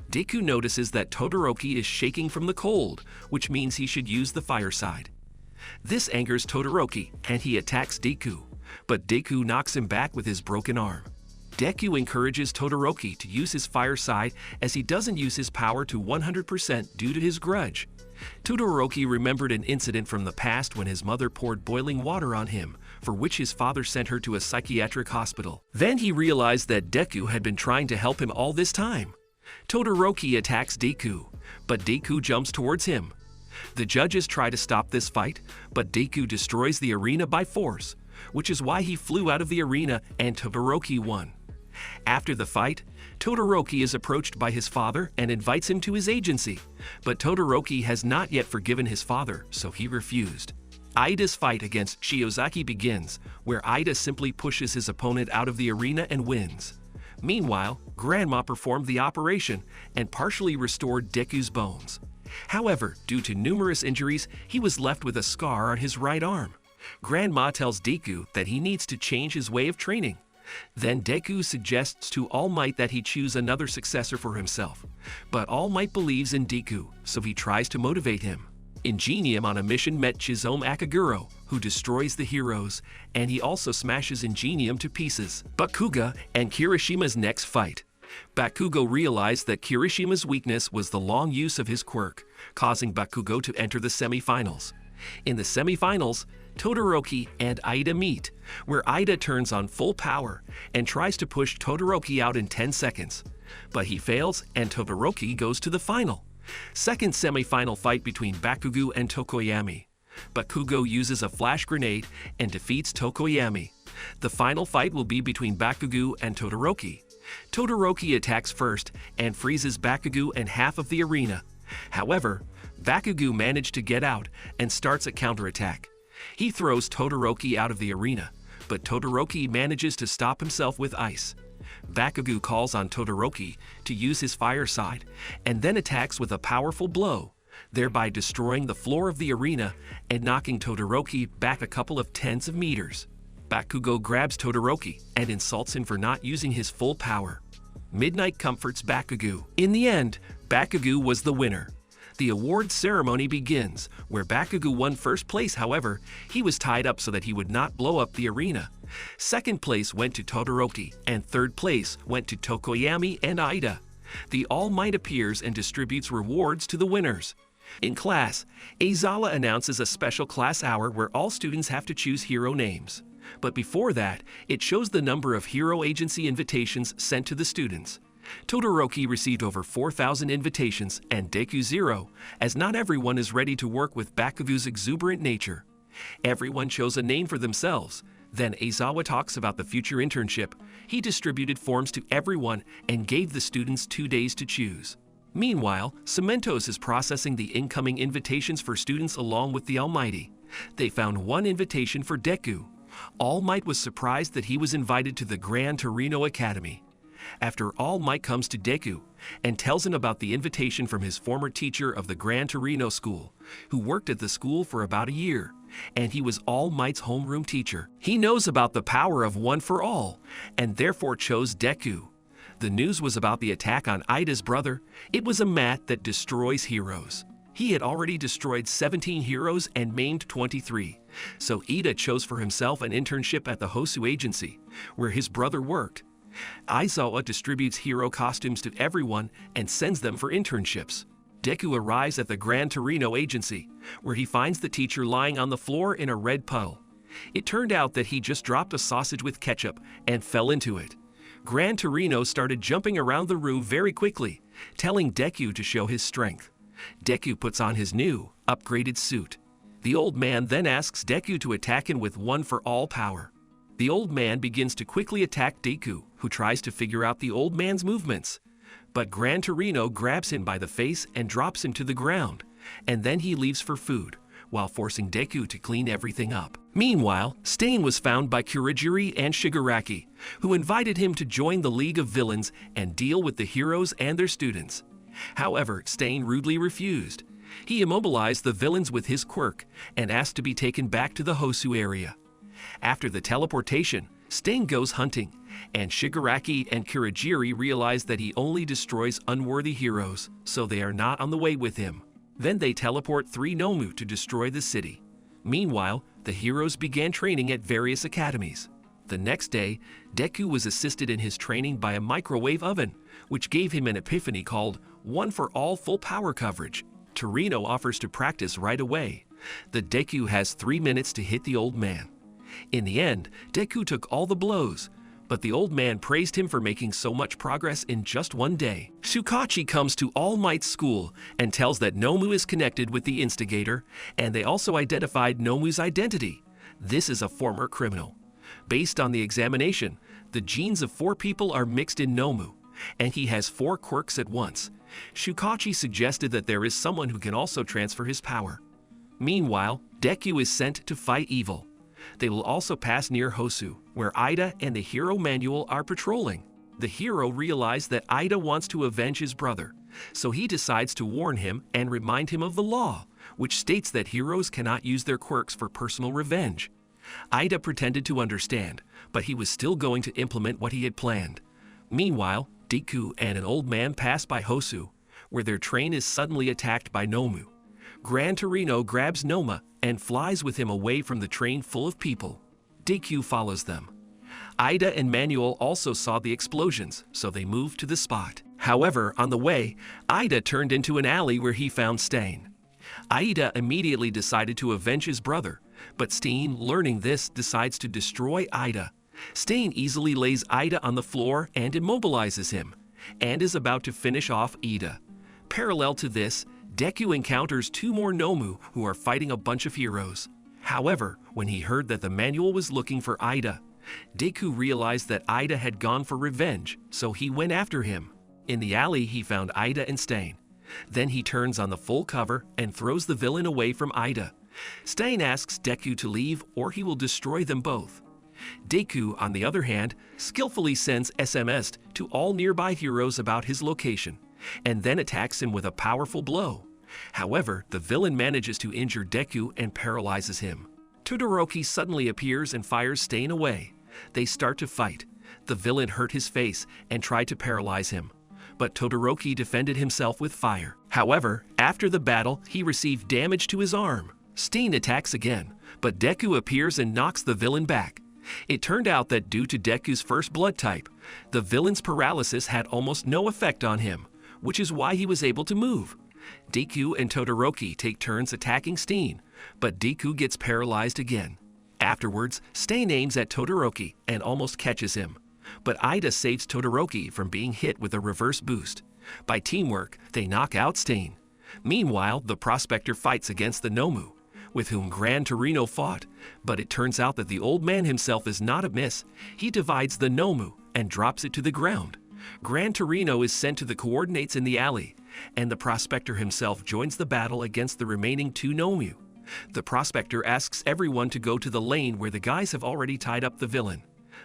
Deku notices that Todoroki is shaking from the cold, which means he should use the fire side. This angers Todoroki, and he attacks Deku, but Deku knocks him back with his broken arm. Deku encourages Todoroki to use his fire side as he doesn't use his power to 100% due to his grudge. Todoroki remembered an incident from the past when his mother poured boiling water on him, for which his father sent her to a psychiatric hospital. Then he realized that Deku had been trying to help him all this time. Todoroki attacks Deku, but Deku jumps towards him. The judges try to stop this fight, but Deku destroys the arena by force, which is why he flew out of the arena and Todoroki won. After the fight, Todoroki is approached by his father and invites him to his agency, but Todoroki has not yet forgiven his father, so he refused. Ida's fight against Shiozaki begins, where Ida simply pushes his opponent out of the arena and wins. Meanwhile, Grandma performed the operation and partially restored Deku's bones. However, due to numerous injuries, he was left with a scar on his right arm. Grandma tells Deku that he needs to change his way of training. Then Deku suggests to All Might that he choose another successor for himself. But All Might believes in Deku, so he tries to motivate him. Ingenium on a mission met Chizome Akaguro, who destroys the heroes, and he also smashes Ingenium to pieces. Bakugo and Kirishima's next fight. Bakugo realized that Kirishima's weakness was the long use of his quirk, causing Bakugo to enter the semi-finals. In the semi-finals, Todoroki and Ida meet, where Ida turns on full power and tries to push Todoroki out in 10 seconds. But he fails and Todoroki goes to the final. Second semi-final fight between Bakugo and Tokoyami. Bakugo uses a flash grenade and defeats Tokoyami. The final fight will be between Bakugo and Todoroki. Todoroki attacks first and freezes Bakugo and half of the arena. However, Bakugo managed to get out and starts a counterattack. He throws Todoroki out of the arena, but Todoroki manages to stop himself with ice. Bakugo calls on Todoroki to use his fire side and then attacks with a powerful blow, thereby destroying the floor of the arena and knocking Todoroki back a couple of tens of meters. Bakugo grabs Todoroki and insults him for not using his full power. Midnight comforts Bakugo. In the end, Bakugo was the winner. The award ceremony begins, where Bakugo won first place. However, he was tied up so that he would not blow up the arena. Second place went to Todoroki, and third place went to Tokoyami and Ida. The All Might appears and distributes rewards to the winners. In class, Aizawa announces a special class hour where all students have to choose hero names. But before that, it shows the number of hero agency invitations sent to the students. Todoroki received over 4,000 invitations and Deku 0, as not everyone is ready to work with Bakugo's exuberant nature. Everyone chose a name for themselves. Then Aizawa talks about the future internship. He distributed forms to everyone and gave the students 2 days to choose. Meanwhile, Cementos is processing the incoming invitations for students along with the Almighty. They found one invitation for Deku. All Might was surprised that he was invited to the Gran Torino Academy. After All Might comes to Deku and tells him about the invitation from his former teacher of the Gran Torino school, who worked at the school for about a year, and he was All Might's homeroom teacher. He knows about the power of one for all, and therefore chose Deku. The news was about the attack on Ida's brother. It was a mat that destroys heroes. He had already destroyed 17 heroes and maimed 23, so Ida chose for himself an internship at the Hosu agency, where his brother worked. Aizawa distributes hero costumes to everyone and sends them for internships. Deku arrives at the Gran Torino agency, where he finds the teacher lying on the floor in a red puddle. It turned out that he just dropped a sausage with ketchup and fell into it. Gran Torino started jumping around the room very quickly, telling Deku to show his strength. Deku puts on his new, upgraded suit. The old man then asks Deku to attack him with one for all power. The old man begins to quickly attack Deku, who tries to figure out the old man's movements. But Gran Torino grabs him by the face and drops him to the ground, and then he leaves for food, while forcing Deku to clean everything up. Meanwhile, Stain was found by Kurogiri and Shigaraki, who invited him to join the League of Villains and deal with the heroes and their students. However, Stain rudely refused. He immobilized the villains with his quirk and asked to be taken back to the Hosu area. After the teleportation, Stain goes hunting, and Shigaraki and Kurogiri realize that he only destroys unworthy heroes, so they are not on the way with him. Then they teleport 3 Nomu to destroy the city. Meanwhile, the heroes began training at various academies. The next day, Deku was assisted in his training by a microwave oven, which gave him an epiphany called One for All Full Power Coverage. Torino offers to practice right away. The Deku has 3 minutes to hit the old man. In the end, Deku took all the blows, but the old man praised him for making so much progress in just one day. Shukachi comes to AII Might's school and tells that Nomu is connected with the instigator, and they also identified Nomu's identity. This is a former criminal. Based on the examination, the genes of 4 people are mixed in Nomu, and he has 4 quirks at once. Shukachi suggested that there is someone who can also transfer his power. Meanwhile, Deku is sent to fight evil. They will also pass near Hosu, where Ida and the hero Manuel are patrolling. The hero realizes that Ida wants to avenge his brother, so he decides to warn him and remind him of the law, which states that heroes cannot use their quirks for personal revenge. Ida pretended to understand, but he was still going to implement what he had planned. Meanwhile, Deku and an old man pass by Hosu, where their train is suddenly attacked by Nomu. Gran Torino grabs Noma and flies with him away from the train full of people. Deku follows them. Ida and Manuel also saw the explosions, so they moved to the spot. However, on the way, Ida turned into an alley where he found Stain. Ida immediately decided to avenge his brother, but Stain, learning this, decides to destroy Ida. Stain easily lays Ida on the floor and immobilizes him, and is about to finish off Ida. Parallel to this, Deku encounters 2 more Nomu who are fighting a bunch of heroes. However, when he heard that the Manual was looking for Ida, Deku realized that Ida had gone for revenge, so he went after him. In the alley, he found Ida and Stain. Then he turns on the full cover and throws the villain away from Ida. Stain asks Deku to leave or he will destroy them both. Deku, on the other hand, skillfully sends SMS to all nearby heroes about his location, and then attacks him with a powerful blow. However, the villain manages to injure Deku and paralyzes him. Todoroki suddenly appears and fires Stain away. They start to fight. The villain hurt his face and tried to paralyze him, but Todoroki defended himself with fire. However, after the battle, he received damage to his arm. Stain attacks again, but Deku appears and knocks the villain back. It turned out that due to Deku's first blood type, the villain's paralysis had almost no effect on him, which is why he was able to move. Deku and Todoroki take turns attacking Stain, but Deku gets paralyzed again. Afterwards, Stain aims at Todoroki and almost catches him, but Ida saves Todoroki from being hit with a reverse boost. By teamwork, they knock out Stain. Meanwhile, the prospector fights against the Nomu, with whom Gran Torino fought, but it turns out that the old man himself is not amiss. He divides the Nomu and drops it to the ground. Gran Torino is sent to the coordinates in the alley, and the prospector himself joins the battle against the remaining 2 Nomu. The prospector asks everyone to go to the lane where the guys have already tied up the villain.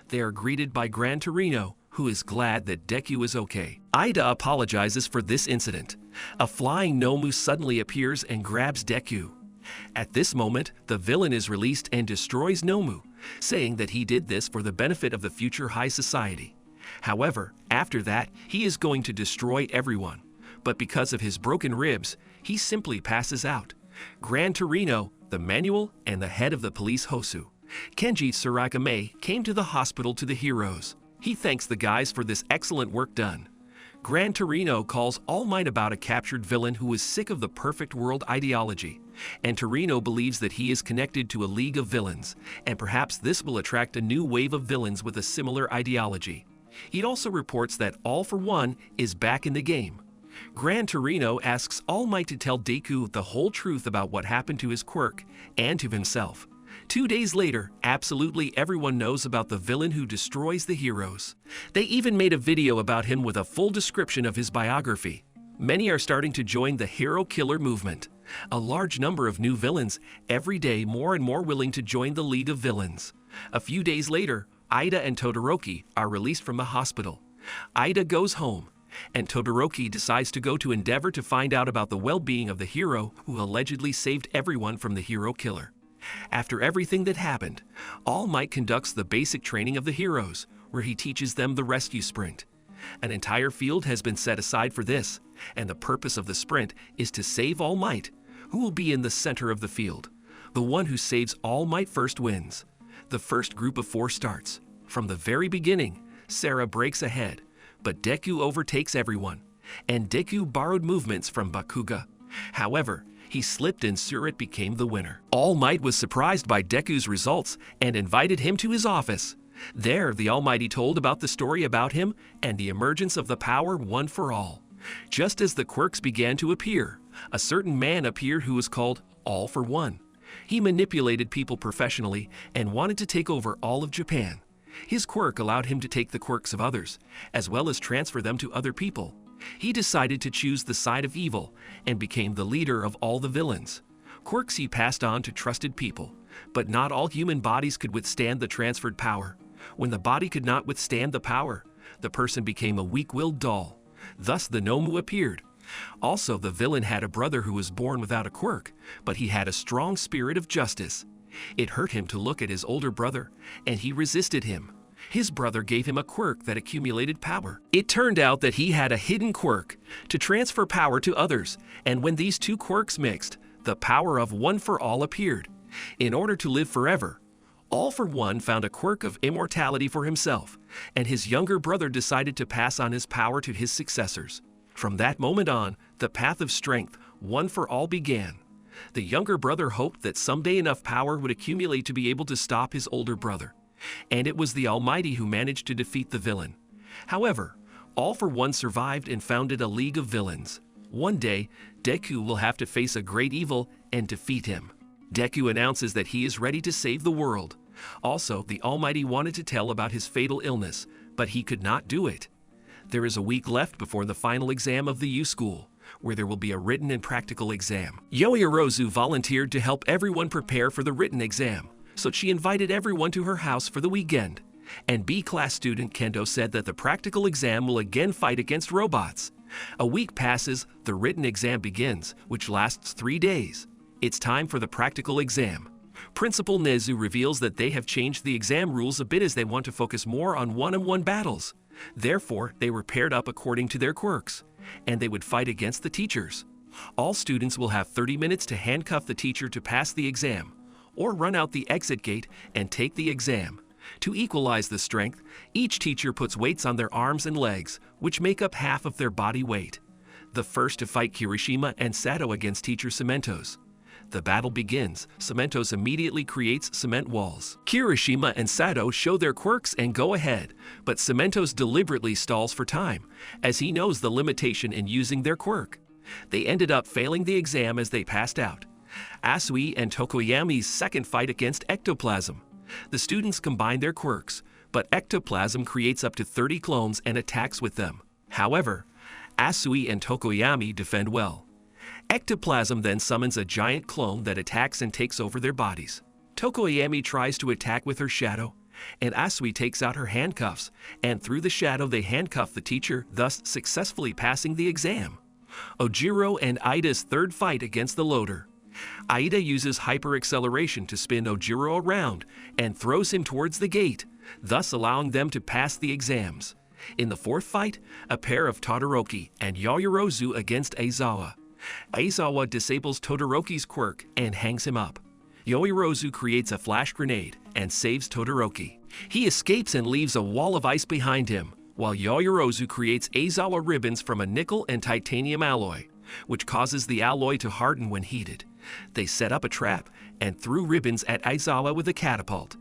They are greeted by Gran Torino, who is glad that Deku is okay. Ida apologizes for this incident. A flying Nomu suddenly appears and grabs Deku. At this moment, the villain is released and destroys Nomu, saying that he did this for the benefit of the future high society. However, after that, he is going to destroy everyone, but because of his broken ribs, he simply passes out. Gran Torino, the Manual, and the head of the police Hosu, Kenji Tsuragame, came to the hospital to the heroes. He thanks the guys for this excellent work done. Gran Torino calls AII Might about a captured villain who is sick of the perfect world ideology, and Torino believes that he is connected to a league of villains, and perhaps this will attract a new wave of villains with a similar ideology. He also reports that All for One is back in the game. Gran Torino asks All Might to tell Deku the whole truth about what happened to his quirk and to himself. 2 days later, absolutely everyone knows about the villain who destroys the heroes. They even made a video about him with a full description of his biography. Many are starting to join the hero killer movement. A large number of new villains, every day more and more willing to join the League of Villains. A few days later, Ida and Todoroki are released from the hospital. Ida goes home, and Todoroki decides to go to Endeavor to find out about the well-being of the hero who allegedly saved everyone from the hero killer. After everything that happened, All Might conducts the basic training of the heroes, where he teaches them the rescue sprint. An entire field has been set aside for this, and the purpose of the sprint is to save All Might, who will be in the center of the field. The one who saves All Might first wins. The first group of 4 starts. From the very beginning, Sarah breaks ahead, but Deku overtakes everyone, and Deku borrowed movements from Bakuga. However, he slipped and Surut became the winner. All Might was surprised by Deku's results and invited him to his office. There, the Almighty told about the story about him and the emergence of the power one for all. Just as the quirks began to appear, a certain man appeared who was called All for One. He manipulated people professionally and wanted to take over all of Japan. His quirk allowed him to take the quirks of others, as well as transfer them to other people. He decided to choose the side of evil and became the leader of all the villains. Quirks he passed on to trusted people, but not all human bodies could withstand the transferred power. When the body could not withstand the power, the person became a weak-willed doll. Thus the Nomu appeared. Also, the villain had a brother who was born without a quirk, but he had a strong spirit of justice. It hurt him to look at his older brother, and he resisted him. His brother gave him a quirk that accumulated power. It turned out that he had a hidden quirk to transfer power to others, and when these 2 quirks mixed, the power of One for All appeared. In order to live forever, All for One found a quirk of immortality for himself, and his younger brother decided to pass on his power to his successors. From that moment on, the path of strength, One for All, began. The younger brother hoped that someday enough power would accumulate to be able to stop his older brother. And it was the Almighty who managed to defeat the villain. However, All for One survived and founded a League of Villains. One day, Deku will have to face a great evil and defeat him. Deku announces that he is ready to save the world. Also, the Almighty wanted to tell about his fatal illness, but he could not do it. There is a week left before the final exam of the U School, where there will be a written and practical exam. Yoirozu volunteered to help everyone prepare for the written exam, so she invited everyone to her house for the weekend. And B-class student Kendo said that the practical exam will again fight against robots. A week passes, the written exam begins, which lasts 3 days. It's time for the practical exam. Principal Nezu reveals that they have changed the exam rules a bit as they want to focus more on one-on-one battles. Therefore, they were paired up according to their quirks, and they would fight against the teachers. All students will have 30 minutes to handcuff the teacher to pass the exam, or run out the exit gate and take the exam. To equalize the strength, each teacher puts weights on their arms and legs, which make up half of their body weight. The first to fight Kirishima and Sato against teacher Cementos. The battle begins. Cementos immediately creates cement walls. Kirishima and Sato show their quirks and go ahead, but Cementos deliberately stalls for time, as he knows the limitation in using their quirk. They ended up failing the exam as they passed out. Asui and Tokoyami's second fight against Ectoplasm. The students combine their quirks, but Ectoplasm creates up to 30 clones and attacks with them. However, Asui and Tokoyami defend well. Ectoplasm then summons a giant clone that attacks and takes over their bodies. Tokoyami tries to attack with her shadow, and Asui takes out her handcuffs, and through the shadow they handcuff the teacher, thus successfully passing the exam. Ojiro and Ida's third fight against the loader. Ida uses hyper-acceleration to spin Ojiro around and throws him towards the gate, thus allowing them to pass the exams. In the fourth fight, a pair of Todoroki and Yoirozu against Aizawa. Aizawa disables Todoroki's quirk and hangs him up. Yoirozu creates a flash grenade and saves Todoroki. He escapes and leaves a wall of ice behind him, while Yoirozu creates Aizawa ribbons from a nickel and titanium alloy, which causes the alloy to harden when heated. They set up a trap and threw ribbons at Aizawa with a catapult.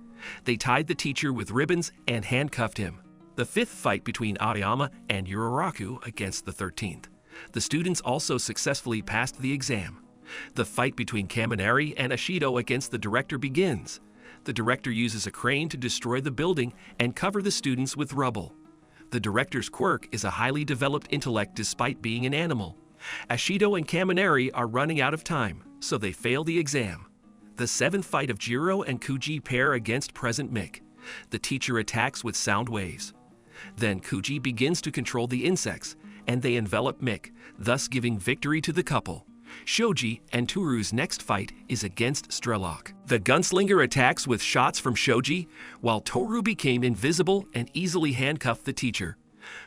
They tied the teacher with ribbons and handcuffed him. The fifth fight between Ariyama and Yuraraku against the 13th. The students also successfully passed the exam. The fight between Kaminari and Ashido against the director begins. The director uses a crane to destroy the building and cover the students with rubble. The director's quirk is a highly developed intellect despite being an animal. Ashido and Kaminari are running out of time, so they fail the exam. The seventh fight of Jiro and Kuji pair against present Mick. The teacher attacks with sound waves. Then Kuji begins to control the insects, and they envelop Mick, thus giving victory to the couple. Shoji and Toru's next fight is against Strelok. The gunslinger attacks with shots from Shoji, while Toru became invisible and easily handcuffed the teacher.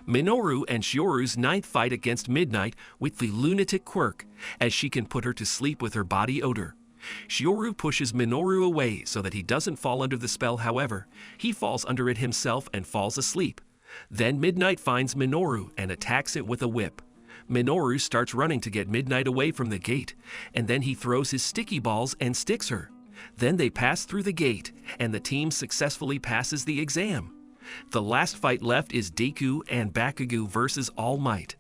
Minoru and Shioru's ninth fight against Midnight with the lunatic quirk, as she can put her to sleep with her body odor. Shioru pushes Minoru away so that he doesn't fall under the spell. However, he falls under it himself and falls asleep. Then Midnight finds Minoru and attacks it with a whip. Minoru starts running to get Midnight away from the gate, and then he throws his sticky balls and sticks her. Then they pass through the gate, and the team successfully passes the exam. The last fight left is Deku and Bakugo versus All Might.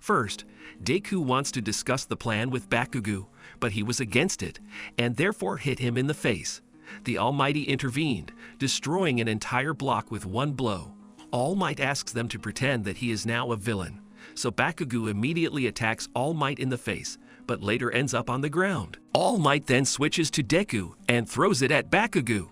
First, Deku wants to discuss the plan with Bakugo, but he was against it, and therefore hit him in the face. The Almighty intervened, destroying an entire block with one blow. All Might asks them to pretend that he is now a villain. So Bakugo immediately attacks All Might in the face, but later ends up on the ground. All Might then switches to Deku and throws it at Bakugo.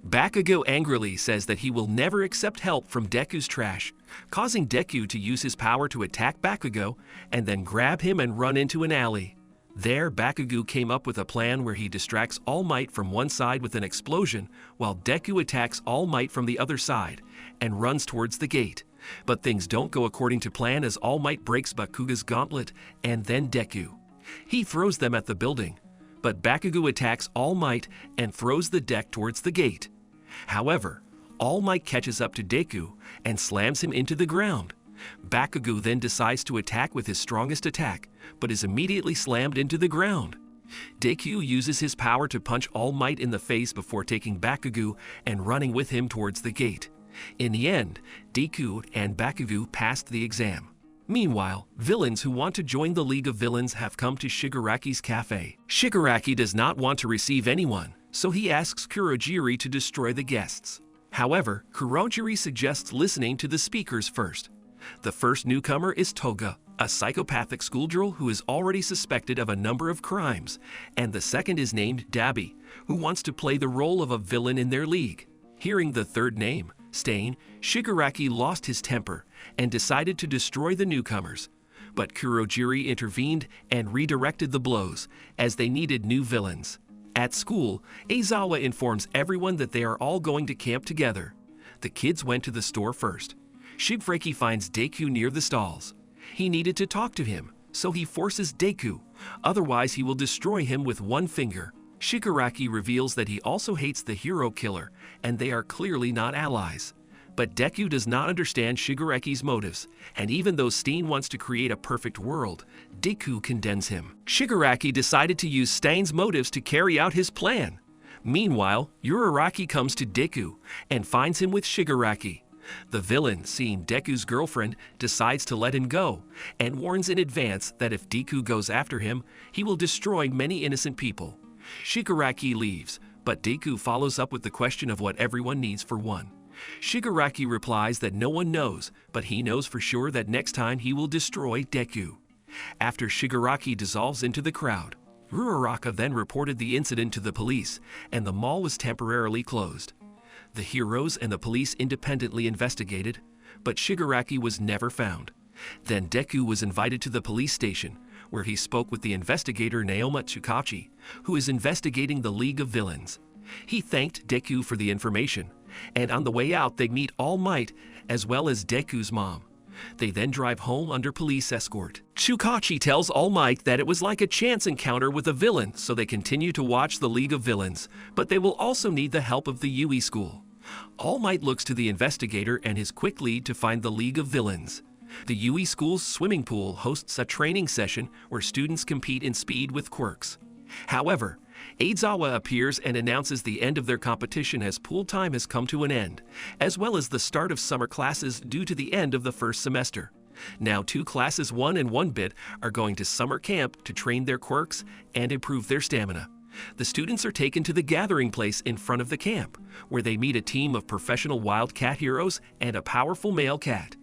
Bakugo angrily says that he will never accept help from Deku's trash, causing Deku to use his power to attack Bakugo and then grab him and run into an alley. There, Bakugo came up with a plan where he distracts All Might from one side with an explosion, while Deku attacks All Might from the other side and runs towards the gate. But things don't go according to plan as All Might breaks Bakugo's gauntlet and then Deku. He throws them at the building, but Bakugo attacks All Might and throws the deck towards the gate. However, All Might catches up to Deku and slams him into the ground. Bakugo then decides to attack with his strongest attack, but is immediately slammed into the ground. Deku uses his power to punch All Might in the face before taking Bakugo and running with him towards the gate. In the end, Deku and Bakugo passed the exam. Meanwhile, villains who want to join the League of Villains have come to Shigaraki's cafe. Shigaraki does not want to receive anyone, so he asks Kurogiri to destroy the guests. However, Kurogiri suggests listening to the speakers first. The first newcomer is Toga, a psychopathic schoolgirl who is already suspected of a number of crimes, and the second is named Dabi, who wants to play the role of a villain in their league. Hearing the third name, Stain, Shigaraki lost his temper and decided to destroy the newcomers. But Kurogiri intervened and redirected the blows, as they needed new villains. At school, Aizawa informs everyone that they are all going to camp together. The kids went to the store first. Shigaraki finds Deku near the stalls. He needed to talk to him, so he forces Deku, otherwise he will destroy him with one finger. Shigaraki reveals that he also hates the hero killer, and they are clearly not allies. But Deku does not understand Shigaraki's motives, and even though Steen wants to create a perfect world, Deku condemns him. Shigaraki decided to use Stein's motives to carry out his plan. Meanwhile, Uraraki comes to Deku and finds him with Shigaraki. The villain, seeing Deku's girlfriend, decides to let him go, and warns in advance that if Deku goes after him, he will destroy many innocent people. Shigaraki leaves, but Deku follows up with the question of what everyone needs for one. Shigaraki replies that no one knows, but he knows for sure that next time he will destroy Deku. After Shigaraki dissolves into the crowd, Uraraka then reported the incident to the police, and the mall was temporarily closed. The heroes and the police independently investigated, but Shigaraki was never found. Then Deku was invited to the police station, where he spoke with the investigator Naoma Tsukachi, who is investigating the League of Villains. He thanked Deku for the information, and on the way out they meet All Might as well as Deku's mom. They then drive home under police escort. Tsukachi tells All Might that it was like a chance encounter with a villain, so they continue to watch the League of Villains, but they will also need the help of the Yui School. All Might looks to the investigator and his quick lead to find the League of Villains. The Yui School's swimming pool hosts a training session where students compete in speed with quirks. However, Aizawa appears and announces the end of their competition as pool time has come to an end, as well as the start of summer classes due to the end of the first semester. Now two classes 1 and 1-bit are going to summer camp to train their quirks and improve their stamina. The students are taken to the gathering place in front of the camp, where they meet a team of professional wildcat heroes and a powerful male cat.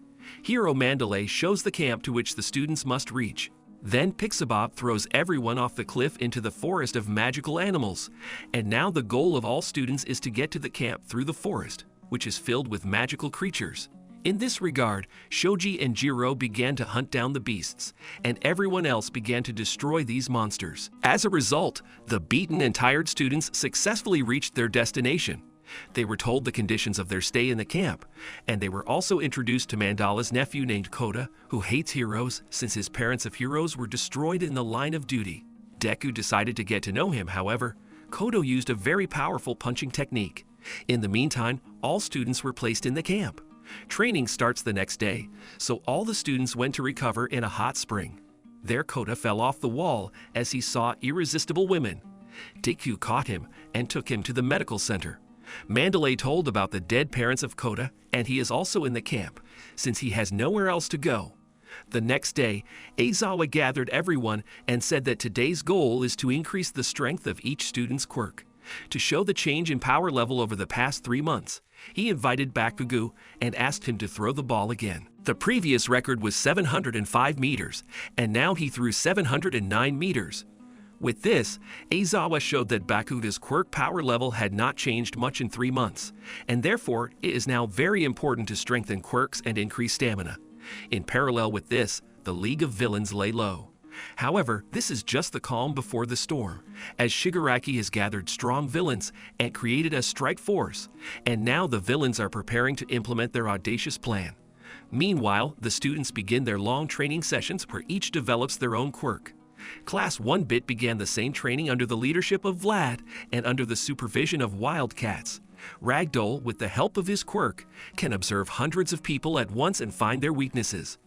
Hero Mandalay shows the camp to which the students must reach. Then Pixabob throws everyone off the cliff into the forest of magical animals, and now the goal of all students is to get to the camp through the forest, which is filled with magical creatures. In this regard, Shoji and Jiro began to hunt down the beasts, and everyone else began to destroy these monsters. As a result, the beaten and tired students successfully reached their destination. They were told the conditions of their stay in the camp, and they were also introduced to Mandala's nephew named Koda, who hates heroes since his parents of heroes were destroyed in the line of duty. Deku decided to get to know him, however. Kodo used a very powerful punching technique. In the meantime, all students were placed in the camp. Training starts the next day, so all the students went to recover in a hot spring. There Koda fell off the wall as he saw irresistible women. Deku caught him and took him to the medical center. Mandalay told about the dead parents of Koda, and he is also in the camp, since he has nowhere else to go. The next day, Aizawa gathered everyone and said that today's goal is to increase the strength of each student's quirk. To show the change in power level over the past 3 months, he invited Bakugo and asked him to throw the ball again. The previous record was 705 meters, and now he threw 709 meters. With this, Aizawa showed that Bakugo's quirk power level had not changed much in 3 months, and therefore it is now very important to strengthen quirks and increase stamina. In parallel with this, the League of Villains lay low. However, this is just the calm before the storm, as Shigaraki has gathered strong villains and created a strike force, and now the villains are preparing to implement their audacious plan. Meanwhile, the students begin their long training sessions where each develops their own quirk. Class 1-bit began the same training under the leadership of Vlad and under the supervision of Wildcats. Ragdoll, with the help of his quirk, can observe hundreds of people at once and find their weaknesses.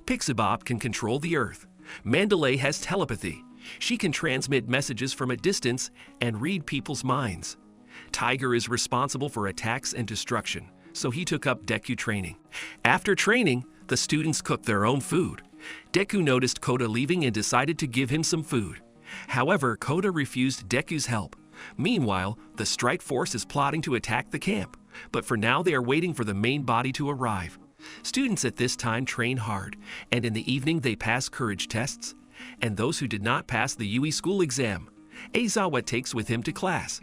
Pixabob can control the earth. Mandalay has telepathy. She can transmit messages from a distance and read people's minds. Tiger is responsible for attacks and destruction, so he took up Deku training. After training, the students cooked their own food. Deku noticed Koda leaving and decided to give him some food. However, Koda refused Deku's help. Meanwhile, the strike force is plotting to attack the camp, but for now they are waiting for the main body to arrive. Students at this time train hard, and in the evening they pass courage tests, and those who did not pass the Yui school exam, Aizawa takes with him to class.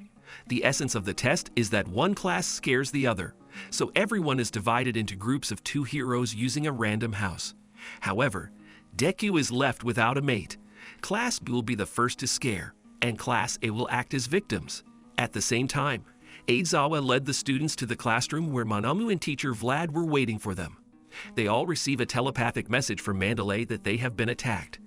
The essence of the test is that one class scares the other, so everyone is divided into groups of 2 heroes using a random house. However, Deku is left without a mate. Class B will be the first to scare, and Class A will act as victims. At the same time, Aizawa led the students to the classroom where Manamu and teacher Vlad were waiting for them. They all receive a telepathic message from Mandalay that they have been attacked.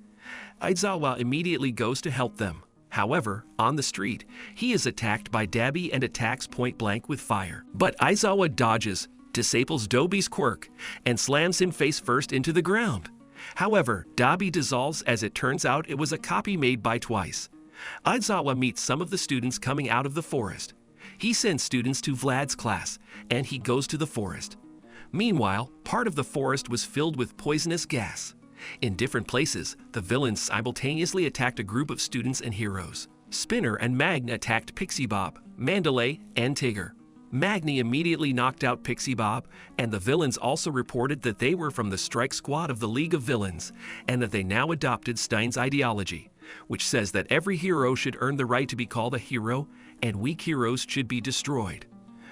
Aizawa immediately goes to help them. However, on the street, he is attacked by Dabi and attacks point blank with fire. But Aizawa dodges, disables Dobi's quirk, and slams him face first into the ground. However, Dabi dissolves as it turns out it was a copy made by Twice. Aizawa meets some of the students coming out of the forest. He sends students to Vlad's class, and he goes to the forest. Meanwhile, part of the forest was filled with poisonous gas. In different places, the villains simultaneously attacked a group of students and heroes. Spinner and Magna attacked Pixie Bob, Mandalay, and Tigger. Magni immediately knocked out Pixie Bob, and the villains also reported that they were from the strike squad of the League of Villains, and that they now adopted Stein's ideology, which says that every hero should earn the right to be called a hero, and weak heroes should be destroyed.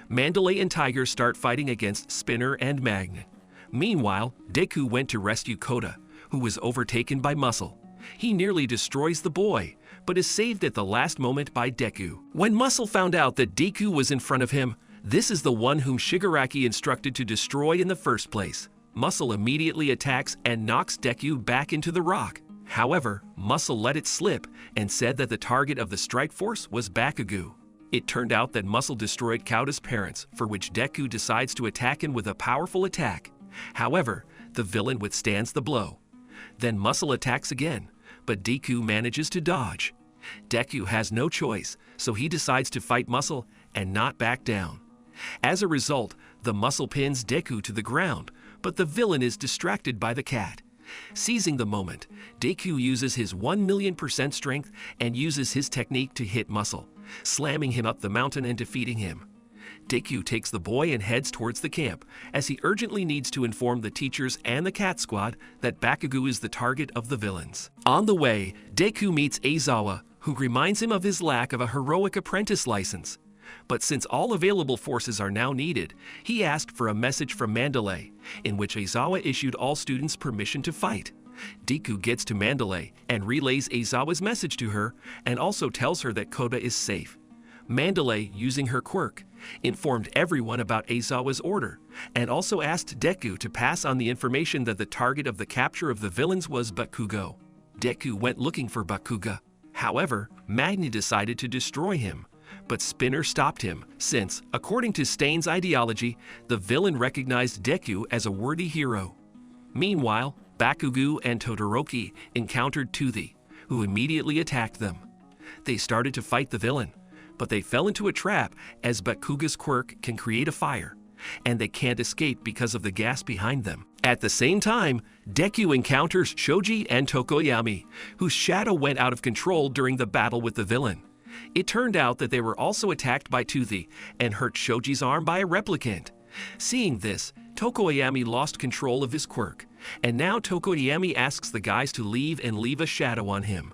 Mandalay and Tiger start fighting against Spinner and Magna. Meanwhile, Deku went to rescue Koda, who was overtaken by Muscle. He nearly destroys the boy, but is saved at the last moment by Deku. When Muscle found out that Deku was in front of him, this is the one whom Shigaraki instructed to destroy in the first place. Muscle immediately attacks and knocks Deku back into the rock. However, Muscle let it slip and said that the target of the strike force was Bakugo. It turned out that Muscle destroyed Koda's parents, for which Deku decides to attack him with a powerful attack. However, the villain withstands the blow. Then Muscle attacks again, but Deku manages to dodge. Deku has no choice, so he decides to fight Muscle and not back down. As a result, the Muscle pins Deku to the ground, but the villain is distracted by the cat. Seizing the moment, Deku uses his 1,000,000% strength and uses his technique to hit Muscle, slamming him up the mountain and defeating him. Deku takes the boy and heads towards the camp, as he urgently needs to inform the teachers and the cat squad that Bakugo is the target of the villains. On the way, Deku meets Aizawa, who reminds him of his lack of a heroic apprentice license. But since all available forces are now needed, he asked for a message from Mandalay, in which Aizawa issued all students permission to fight. Deku gets to Mandalay and relays Aizawa's message to her, and also tells her that Koda is safe. Mandalay, using her quirk, informed everyone about Aizawa's order, and also asked Deku to pass on the information that the target of the capture of the villains was Bakugo. Deku went looking for Bakugo. However, Magni decided to destroy him, but Spinner stopped him, since, according to Stain's ideology, the villain recognized Deku as a worthy hero. Meanwhile, Bakugo and Todoroki encountered Toothy, who immediately attacked them. They started to fight the villain, but they fell into a trap as Bakugo's quirk can create a fire, and they can't escape because of the gas behind them. At the same time, Deku encounters Shoji and Tokoyami, whose shadow went out of control during the battle with the villain. It turned out that they were also attacked by Toothy and hurt Shoji's arm by a replicant. Seeing this, Tokoyami lost control of his quirk, and now Tokoyami asks the guys to leave and leave a shadow on him.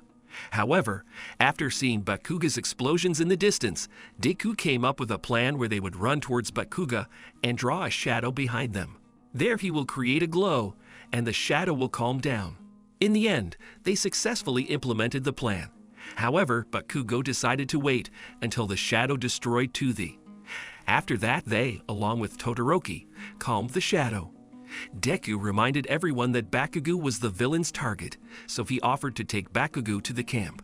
However, after seeing Bakugo's explosions in the distance, Deku came up with a plan where they would run towards Bakugo and draw a shadow behind them. There he will create a glow, and the shadow will calm down. In the end, they successfully implemented the plan. However, Bakugo decided to wait until the shadow destroyed Toothy. After that, they, along with Todoroki, calmed the shadow. Deku reminded everyone that Bakugo was the villain's target, so he offered to take Bakugo to the camp.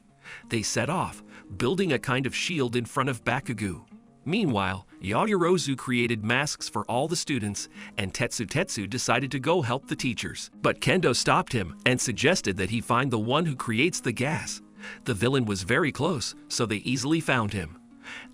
They set off, building a kind of shield in front of Bakugo. Meanwhile, Yaoyorozu created masks for all the students, and Tetsu decided to go help the teachers. But Kendo stopped him and suggested that he find the one who creates the gas. The villain was very close, so they easily found him.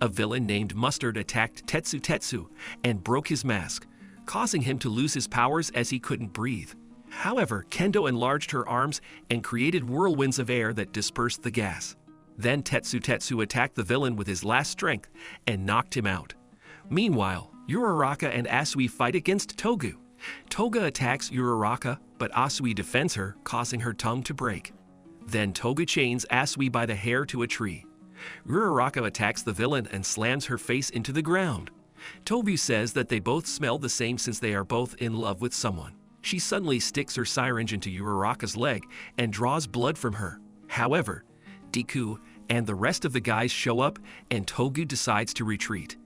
A villain named Mustard attacked Tetsu and broke his mask, causing him to lose his powers as he couldn't breathe. However, Kendo enlarged her arms and created whirlwinds of air that dispersed the gas. Then Tetsu attacked the villain with his last strength and knocked him out. Meanwhile, Uraraka and Asui fight against Togu. Toga attacks Uraraka, but Asui defends her, causing her tongue to break. Then Toga chains Asui by the hair to a tree. Uraraka attacks the villain and slams her face into the ground. Tobu says that they both smell the same since they are both in love with someone. She suddenly sticks her syringe into Uraraka's leg and draws blood from her. However, Deku and the rest of the guys show up and Togu decides to retreat.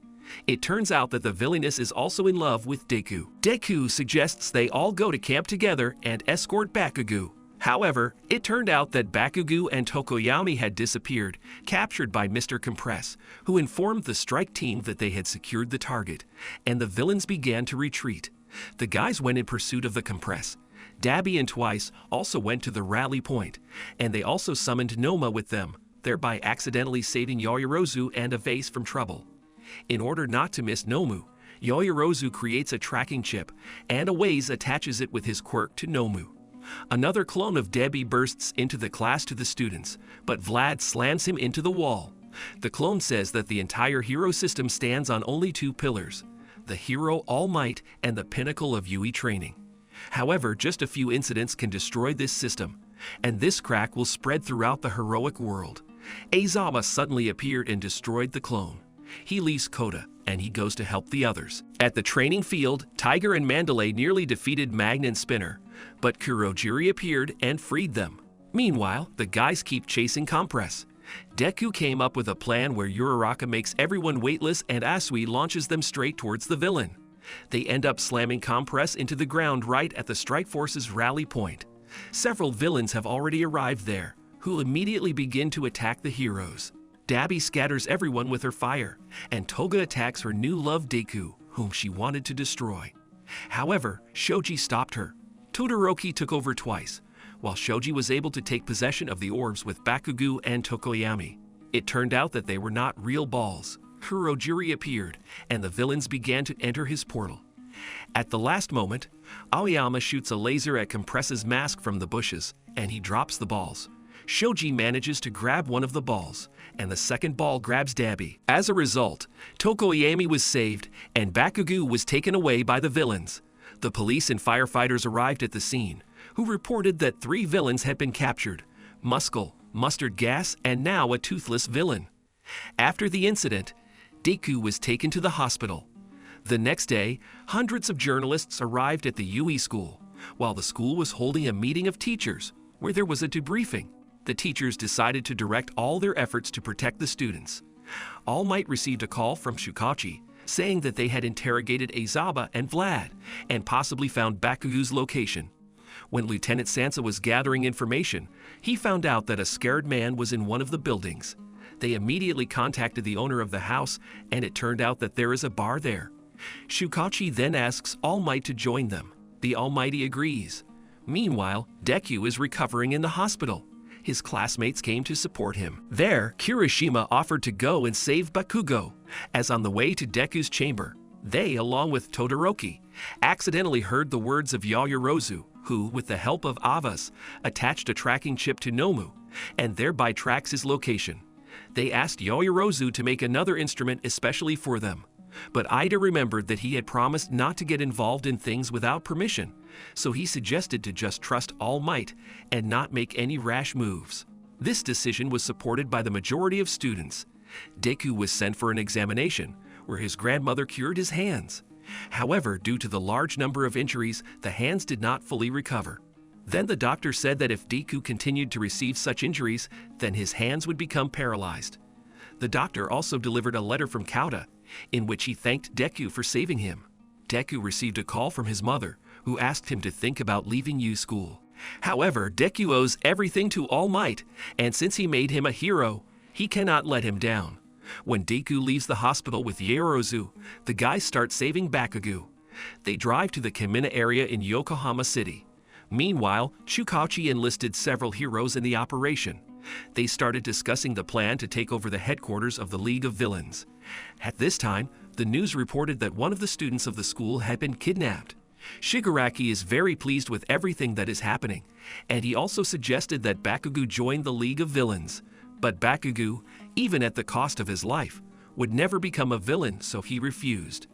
It turns out that the villainess is also in love with Deku. Deku suggests they all go to camp together and escort Bakugo. However, it turned out that Bakugo and Tokoyami had disappeared, captured by Mr. Compress, who informed the strike team that they had secured the target, and the villains began to retreat. The guys went in pursuit of the Compress. Dabi and Twice also went to the rally point, and they also summoned Noma with them, thereby accidentally saving Yaoyorozu and a vase from trouble. In order not to miss Nomu, Yaoyorozu creates a tracking chip, and Awaze attaches it with his quirk to Nomu. Another clone of Debbie bursts into the class to the students, but Vlad slams him into the wall. The clone says that the entire hero system stands on only two pillars, the hero AII Might and the pinnacle of UE training. However, just a few incidents can destroy this system, and this crack will spread throughout the heroic world. Aizawa suddenly appeared and destroyed the clone. He leaves Koda, and he goes to help the others. At the training field, Tiger and Mandalay nearly defeated Magna and Spinner, but Kurojiri appeared and freed them. Meanwhile, the guys keep chasing Compress. Deku came up with a plan where Uraraka makes everyone weightless and Asui launches them straight towards the villain. They end up slamming Compress into the ground right at the Strike Force's rally point. Several villains have already arrived there, who immediately begin to attack the heroes. Dabi scatters everyone with her fire, and Toga attacks her new love Deku, whom she wanted to destroy. However, Shoji stopped her. Todoroki took over twice, while Shoji was able to take possession of the orbs with Bakugo and Tokoyami. It turned out that they were not real balls. Kurojiri appeared, and the villains began to enter his portal. At the last moment, Aoyama shoots a laser at Compress's mask from the bushes, and he drops the balls. Shoji manages to grab one of the balls, and the second ball grabs Dabi. As a result, Tokoyami was saved, and Bakugo was taken away by the villains. The police and firefighters arrived at the scene, who reported that 3 villains had been captured: Muscle, Mustard Gas, and now a toothless villain. After the incident, Deku was taken to the hospital. The next day, hundreds of journalists arrived at the UE school, while the school was holding a meeting of teachers, where there was a debriefing. The teachers decided to direct all their efforts to protect the students. All Might received a call from Shukachi, saying that they had interrogated Azaba and Vlad, and possibly found Bakugo's location. When Lieutenant Sansa was gathering information, he found out that a scared man was in one of the buildings. They immediately contacted the owner of the house, and it turned out that there is a bar there. Shukachi then asks All Might to join them. The Almighty agrees. Meanwhile, Deku is recovering in the hospital. His classmates came to support him. There, Kirishima offered to go and save Bakugo, as on the way to Deku's chamber, they, along with Todoroki, accidentally heard the words of Yaoyorozu, who, with the help of Avas, attached a tracking chip to Nomu, and thereby tracks his location. They asked Yaoyorozu to make another instrument especially for them, but Ida remembered that he had promised not to get involved in things without permission, so he suggested to just trust All Might and not make any rash moves. This decision was supported by the majority of students. Deku was sent for an examination, where his grandmother cured his hands. However, due to the large number of injuries, the hands did not fully recover. Then the doctor said that if Deku continued to receive such injuries, then his hands would become paralyzed. The doctor also delivered a letter from Kauta, in which he thanked Deku for saving him. Deku received a call from his mother, who asked him to think about leaving U School. However, Deku owes everything to All Might, and since he made him a hero, he cannot let him down. When Deku leaves the hospital with Yaoyorozu, the guys start saving Bakugo. They drive to the Kamina area in Yokohama City. Meanwhile, Shukachi enlisted several heroes in the operation. They started discussing the plan to take over the headquarters of the League of Villains. At this time, the news reported that one of the students of the school had been kidnapped. Shigaraki is very pleased with everything that is happening, and he also suggested that Bakugo join the League of Villains. But Bakugo, even at the cost of his life, would never become a villain, so he refused.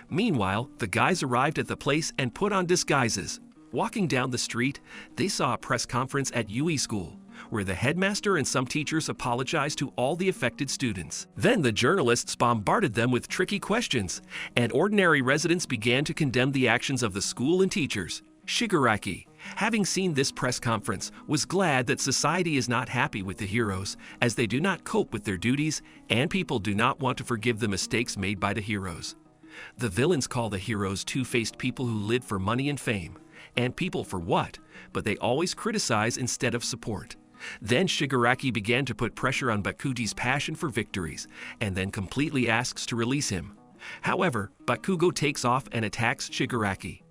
Meanwhile, the guys arrived at the place and put on disguises. Walking down the street, they saw a press conference at UE School, where the headmaster and some teachers apologized to all the affected students. Then the journalists bombarded them with tricky questions, and ordinary residents began to condemn the actions of the school and teachers. Shigaraki, having seen this press conference, was glad that society is not happy with the heroes, as they do not cope with their duties, and people do not want to forgive the mistakes made by the heroes. The villains call the heroes two-faced people who live for money and fame, and people for what, but they always criticize instead of support. Then Shigaraki began to put pressure on Bakuji's passion for victories, and then completely asks to release him. However, Bakugo takes off and attacks Shigaraki.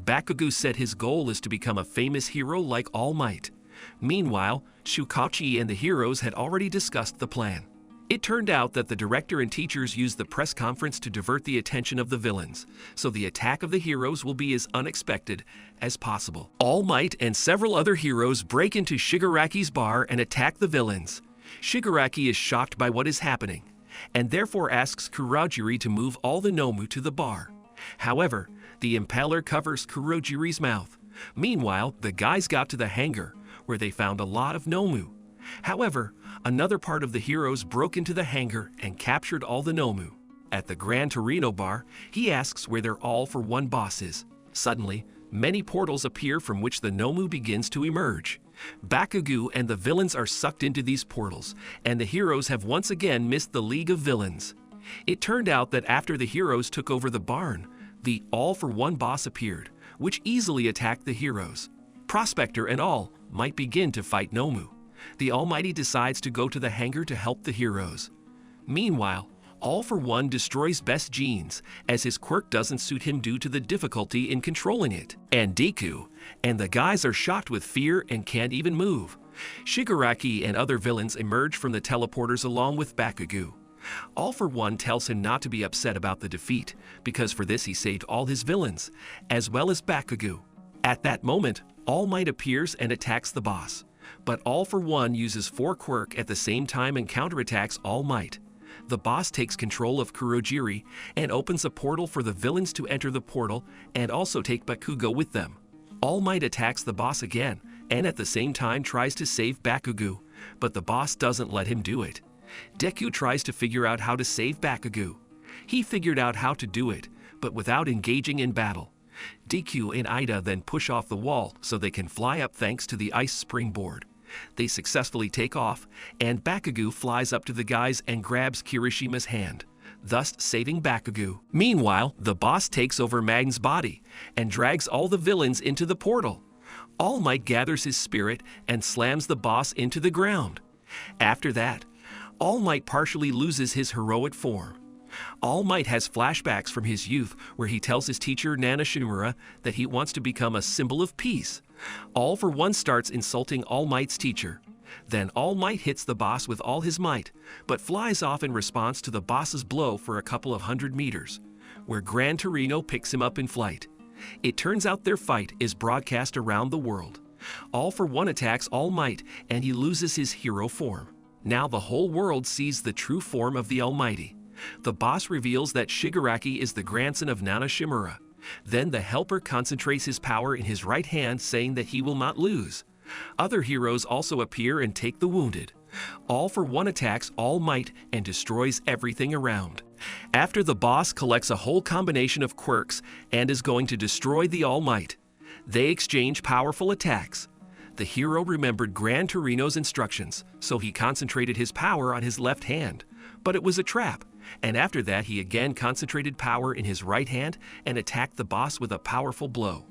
Bakugo said his goal is to become a famous hero like All Might. Meanwhile, Shukachi and the heroes had already discussed the plan. It turned out that the director and teachers used the press conference to divert the attention of the villains, so the attack of the heroes will be as unexpected as possible. All Might and several other heroes break into Shigaraki's bar and attack the villains. Shigaraki is shocked by what is happening, and therefore asks Kurogiri to move all the Nomu to the bar. However, the impaler covers Kurogiri's mouth. Meanwhile, the guys got to the hangar, where they found a lot of Nomu. However, another part of the heroes broke into the hangar and captured all the Nomu. At the Gran Torino bar, he asks where their all-for-one boss is. Suddenly, many portals appear from which the Nomu begins to emerge. Bakugo and the villains are sucked into these portals, and the heroes have once again missed the League of Villains. It turned out that after the heroes took over the barn, the all-for-one boss appeared, which easily attacked the heroes. Prospector and All Might begin to fight Nomu. The Almighty decides to go to the hangar to help the heroes. Meanwhile, All for One destroys Best Jeans, as his quirk doesn't suit him due to the difficulty in controlling it. And Deku and the guys are shocked with fear and can't even move. Shigaraki and other villains emerge from the teleporters along with Bakugo. All for One tells him not to be upset about the defeat, because for this he saved all his villains, as well as Bakugo. At that moment, All Might appears and attacks the boss, but All for One uses 4 quirk at the same time and counterattacks All Might. The boss takes control of Kurogiri and opens a portal for the villains to enter the portal and also take Bakugo with them. All Might attacks the boss again and at the same time tries to save Bakugo, but the boss doesn't let him do it. Deku tries to figure out how to save Bakugo. He figured out how to do it, but without engaging in battle. Deku and Ida then push off the wall so they can fly up thanks to the ice springboard. They successfully take off, and Bakugo flies up to the guys and grabs Kirishima's hand, thus saving Bakugo. Meanwhile, the boss takes over Magn's body and drags all the villains into the portal. All Might gathers his spirit and slams the boss into the ground. After that, All Might partially loses his heroic form. All Might has flashbacks from his youth where he tells his teacher Nana Shimura that he wants to become a symbol of peace. All for One starts insulting All Might's teacher. Then All Might hits the boss with all his might, but flies off in response to the boss's blow for a couple of 100 meters, where Gran Torino picks him up in flight. It turns out their fight is broadcast around the world. All for One attacks All Might and he loses his hero form. Now the whole world sees the true form of the Almighty. The boss reveals that Shigaraki is the grandson of Nana Shimura. Then the helper concentrates his power in his right hand, saying that he will not lose. Other heroes also appear and take the wounded. All for One attacks All Might and destroys everything around. After the boss collects a whole combination of quirks and is going to destroy the All Might, they exchange powerful attacks. The hero remembered Gran Torino's instructions, so he concentrated his power on his left hand. But it was a trap, and after that he again concentrated power in his right hand and attacked the boss with a powerful blow.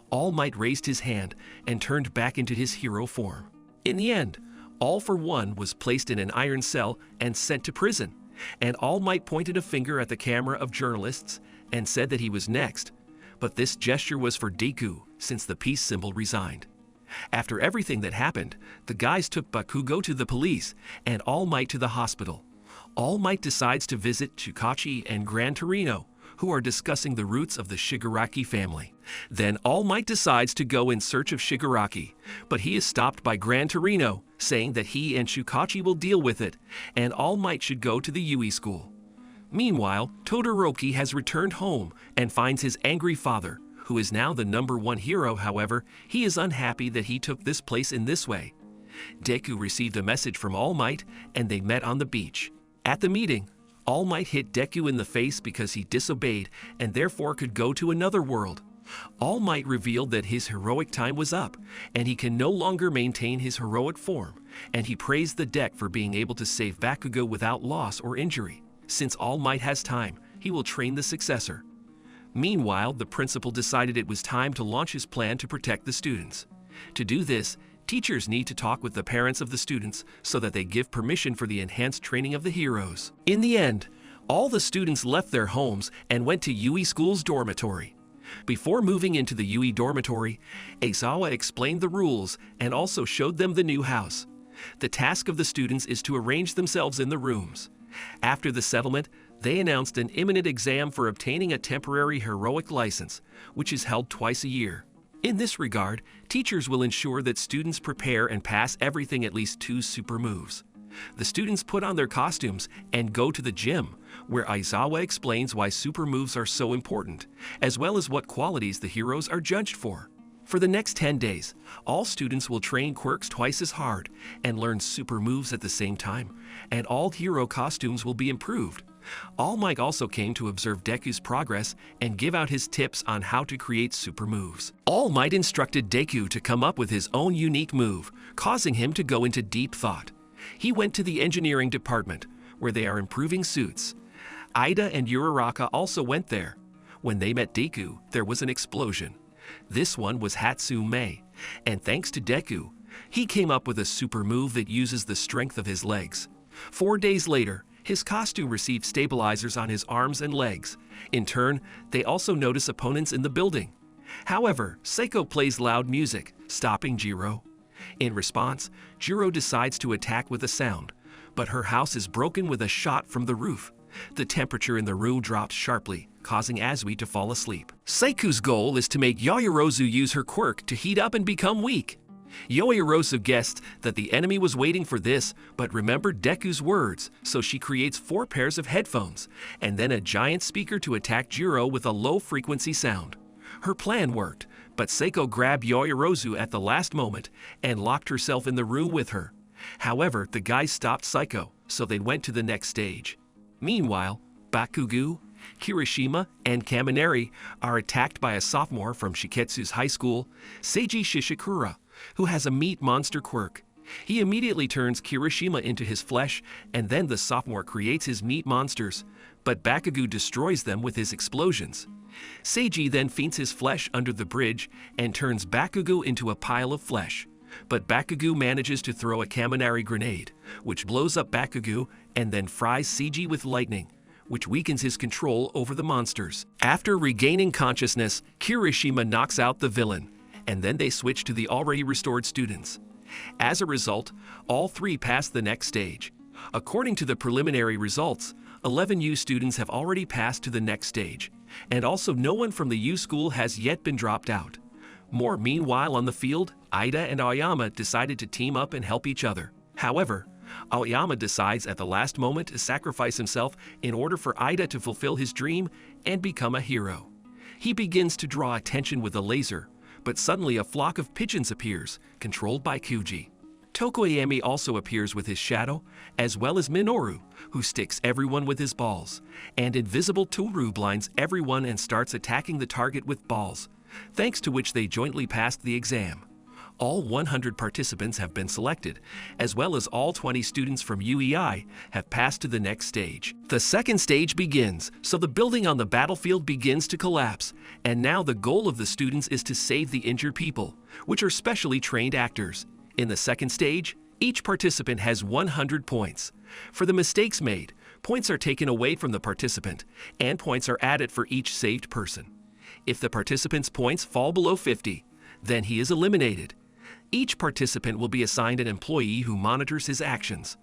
All Might raised his hand and turned back into his hero form. In the end, All for One was placed in an iron cell and sent to prison, and All Might pointed a finger at the camera of journalists and said that he was next. But this gesture was for Deku, since the peace symbol resigned. After everything that happened, the guys took Bakugo to the police and All Might to the hospital. All Might decides to visit Shukachi and Gran Torino, who are discussing the roots of the Shigaraki family. Then All Might decides to go in search of Shigaraki, but he is stopped by Gran Torino, saying that he and Shukachi will deal with it, and All Might should go to the Yui school. Meanwhile, Todoroki has returned home and finds his angry father, who is now the #1 hero. However, he is unhappy that he took this place in this way. Deku received a message from All Might, and they met on the beach. At the meeting, All Might hit Deku in the face because he disobeyed and therefore could go to another world. All Might revealed that his heroic time was up, and he can no longer maintain his heroic form, and he praised the deck for being able to save Bakugo without loss or injury. Since All Might has time, he will train the successor. Meanwhile, the principal decided it was time to launch his plan to protect the students. To do this, teachers need to talk with the parents of the students so that they give permission for the enhanced training of the heroes. In the end, all the students left their homes and went to Yui School's dormitory. Before moving into the Yui dormitory, Aizawa explained the rules and also showed them the new house. The task of the students is to arrange themselves in the rooms. After the settlement, they announced an imminent exam for obtaining a temporary heroic license, which is held twice a year. In this regard, teachers will ensure that students prepare and pass everything at least 2 super moves. The students put on their costumes and go to the gym, where Aizawa explains why super moves are so important, as well as what qualities the heroes are judged for. For the next 10 days, all students will train quirks twice as hard and learn super moves at the same time, and all hero costumes will be improved. All Might also came to observe Deku's progress and give out his tips on how to create super moves. All Might instructed Deku to come up with his own unique move, causing him to go into deep thought. He went to the engineering department, where they are improving suits. Ida and Uraraka also went there. When they met Deku, there was an explosion. This one was Hatsume, and thanks to Deku, he came up with a super move that uses the strength of his legs. 4 days later, his costume received stabilizers on his arms and legs. In turn, they also notice opponents in the building. However, Seiko plays loud music, stopping Jiro. In response, Jiro decides to attack with a sound, but her house is broken with a shot from the roof. The temperature in the room dropped sharply, causing Asui to fall asleep. Seiku's goal is to make Yoyorozu use her quirk to heat up and become weak. Yoyorozu guessed that the enemy was waiting for this, but remembered Deku's words, so she creates 4 pairs of headphones, and then a giant speaker to attack Jiro with a low-frequency sound. Her plan worked, but Seiko grabbed Yoyorozu at the last moment and locked herself in the room with her. However, the guys stopped Seiko, so they went to the next stage. Meanwhile, Bakugo, Kirishima, and Kaminari are attacked by a sophomore from Shiketsu's high school, Seiji Shishikura, who has a meat monster quirk. He immediately turns Kirishima into his flesh, and then the sophomore creates his meat monsters, but Bakugo destroys them with his explosions. Seiji then faints his flesh under the bridge and turns Bakugo into a pile of flesh. But Bakugo manages to throw a Kaminari grenade, which blows up Bakugo and then fries Seiji with lightning, which weakens his control over the monsters. After regaining consciousness, Kirishima knocks out the villain, and then they switch to the already restored students. As a result, all 3 pass the next stage. According to the preliminary results, 11 U students have already passed to the next stage, and also no one from the U school has yet been dropped out. Meanwhile on the field, Ida and Aoyama decided to team up and help each other. However, Aoyama decides at the last moment to sacrifice himself in order for Ida to fulfill his dream and become a hero. He begins to draw attention with a laser, but suddenly a flock of pigeons appears, controlled by Kuji. Tokoyami also appears with his shadow, as well as Minoru, who sticks everyone with his balls, and Invisible Toru blinds everyone and starts attacking the target with balls, thanks to which they jointly passed the exam. All 100 participants have been selected, as well as all 20 students from UEI have passed to the next stage. The second stage begins, so the building on the battlefield begins to collapse, and now the goal of the students is to save the injured people, which are specially trained actors. In the second stage, each participant has 100 points. For the mistakes made, points are taken away from the participant, and points are added for each saved person. If the participant's points fall below 50, then he is eliminated. Each participant will be assigned an employee who monitors his actions.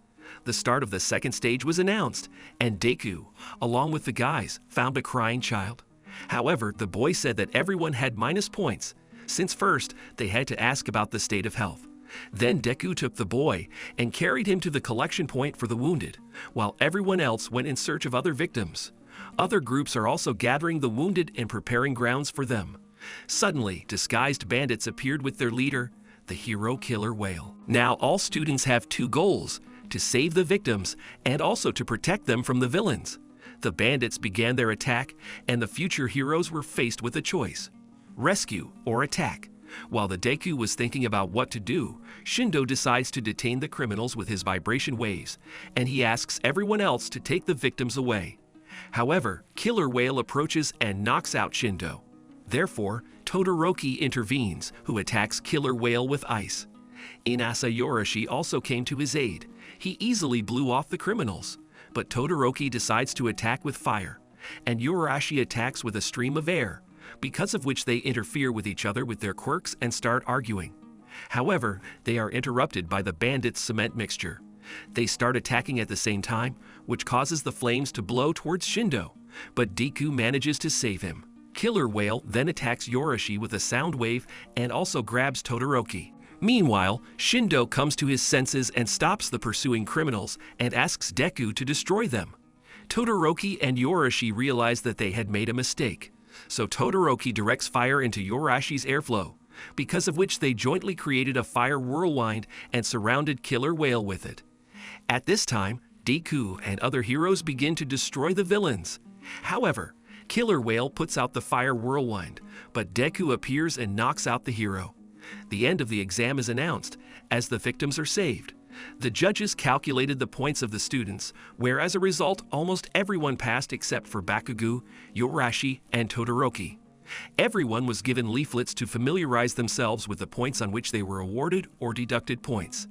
The start of the second stage was announced, and Deku, along with the guys, found a crying child. However, the boy said that everyone had minus points, since first they had to ask about the state of health. Then Deku took the boy and carried him to the collection point for the wounded, while everyone else went in search of other victims. Other groups are also gathering the wounded and preparing grounds for them. Suddenly, disguised bandits appeared with their leader, the hero killer whale. Now all students have 2 goals, to save the victims and also to protect them from the villains. The bandits began their attack, and the future heroes were faced with a choice: rescue or attack. While the Deku was thinking about what to do, Shindo decides to detain the criminals with his vibration waves, and he asks everyone else to take the victims away. However, Killer Whale approaches and knocks out Shindo. Therefore, Todoroki intervenes, who attacks Killer Whale with ice. Inasa Yorashi also came to his aid. He easily blew off the criminals, but Todoroki decides to attack with fire, and Yorashi attacks with a stream of air, because of which they interfere with each other with their quirks and start arguing. However, they are interrupted by the bandits' cement mixture. They start attacking at the same time, which causes the flames to blow towards Shindo, but Deku manages to save him. Killer Whale then attacks Yorashi with a sound wave and also grabs Todoroki. Meanwhile, Shindo comes to his senses and stops the pursuing criminals and asks Deku to destroy them. Todoroki and Yorashi realize that they had made a mistake, so Todoroki directs fire into Yorashi's airflow, because of which they jointly created a fire whirlwind and surrounded Killer Whale with it. At this time, Deku and other heroes begin to destroy the villains. However, Killer Whale puts out the fire whirlwind, but Deku appears and knocks out the hero. The end of the exam is announced, as the victims are saved. The judges calculated the points of the students, where as a result almost everyone passed except for Bakugo, Yorashi, and Todoroki. Everyone was given leaflets to familiarize themselves with the points on which they were awarded or deducted points.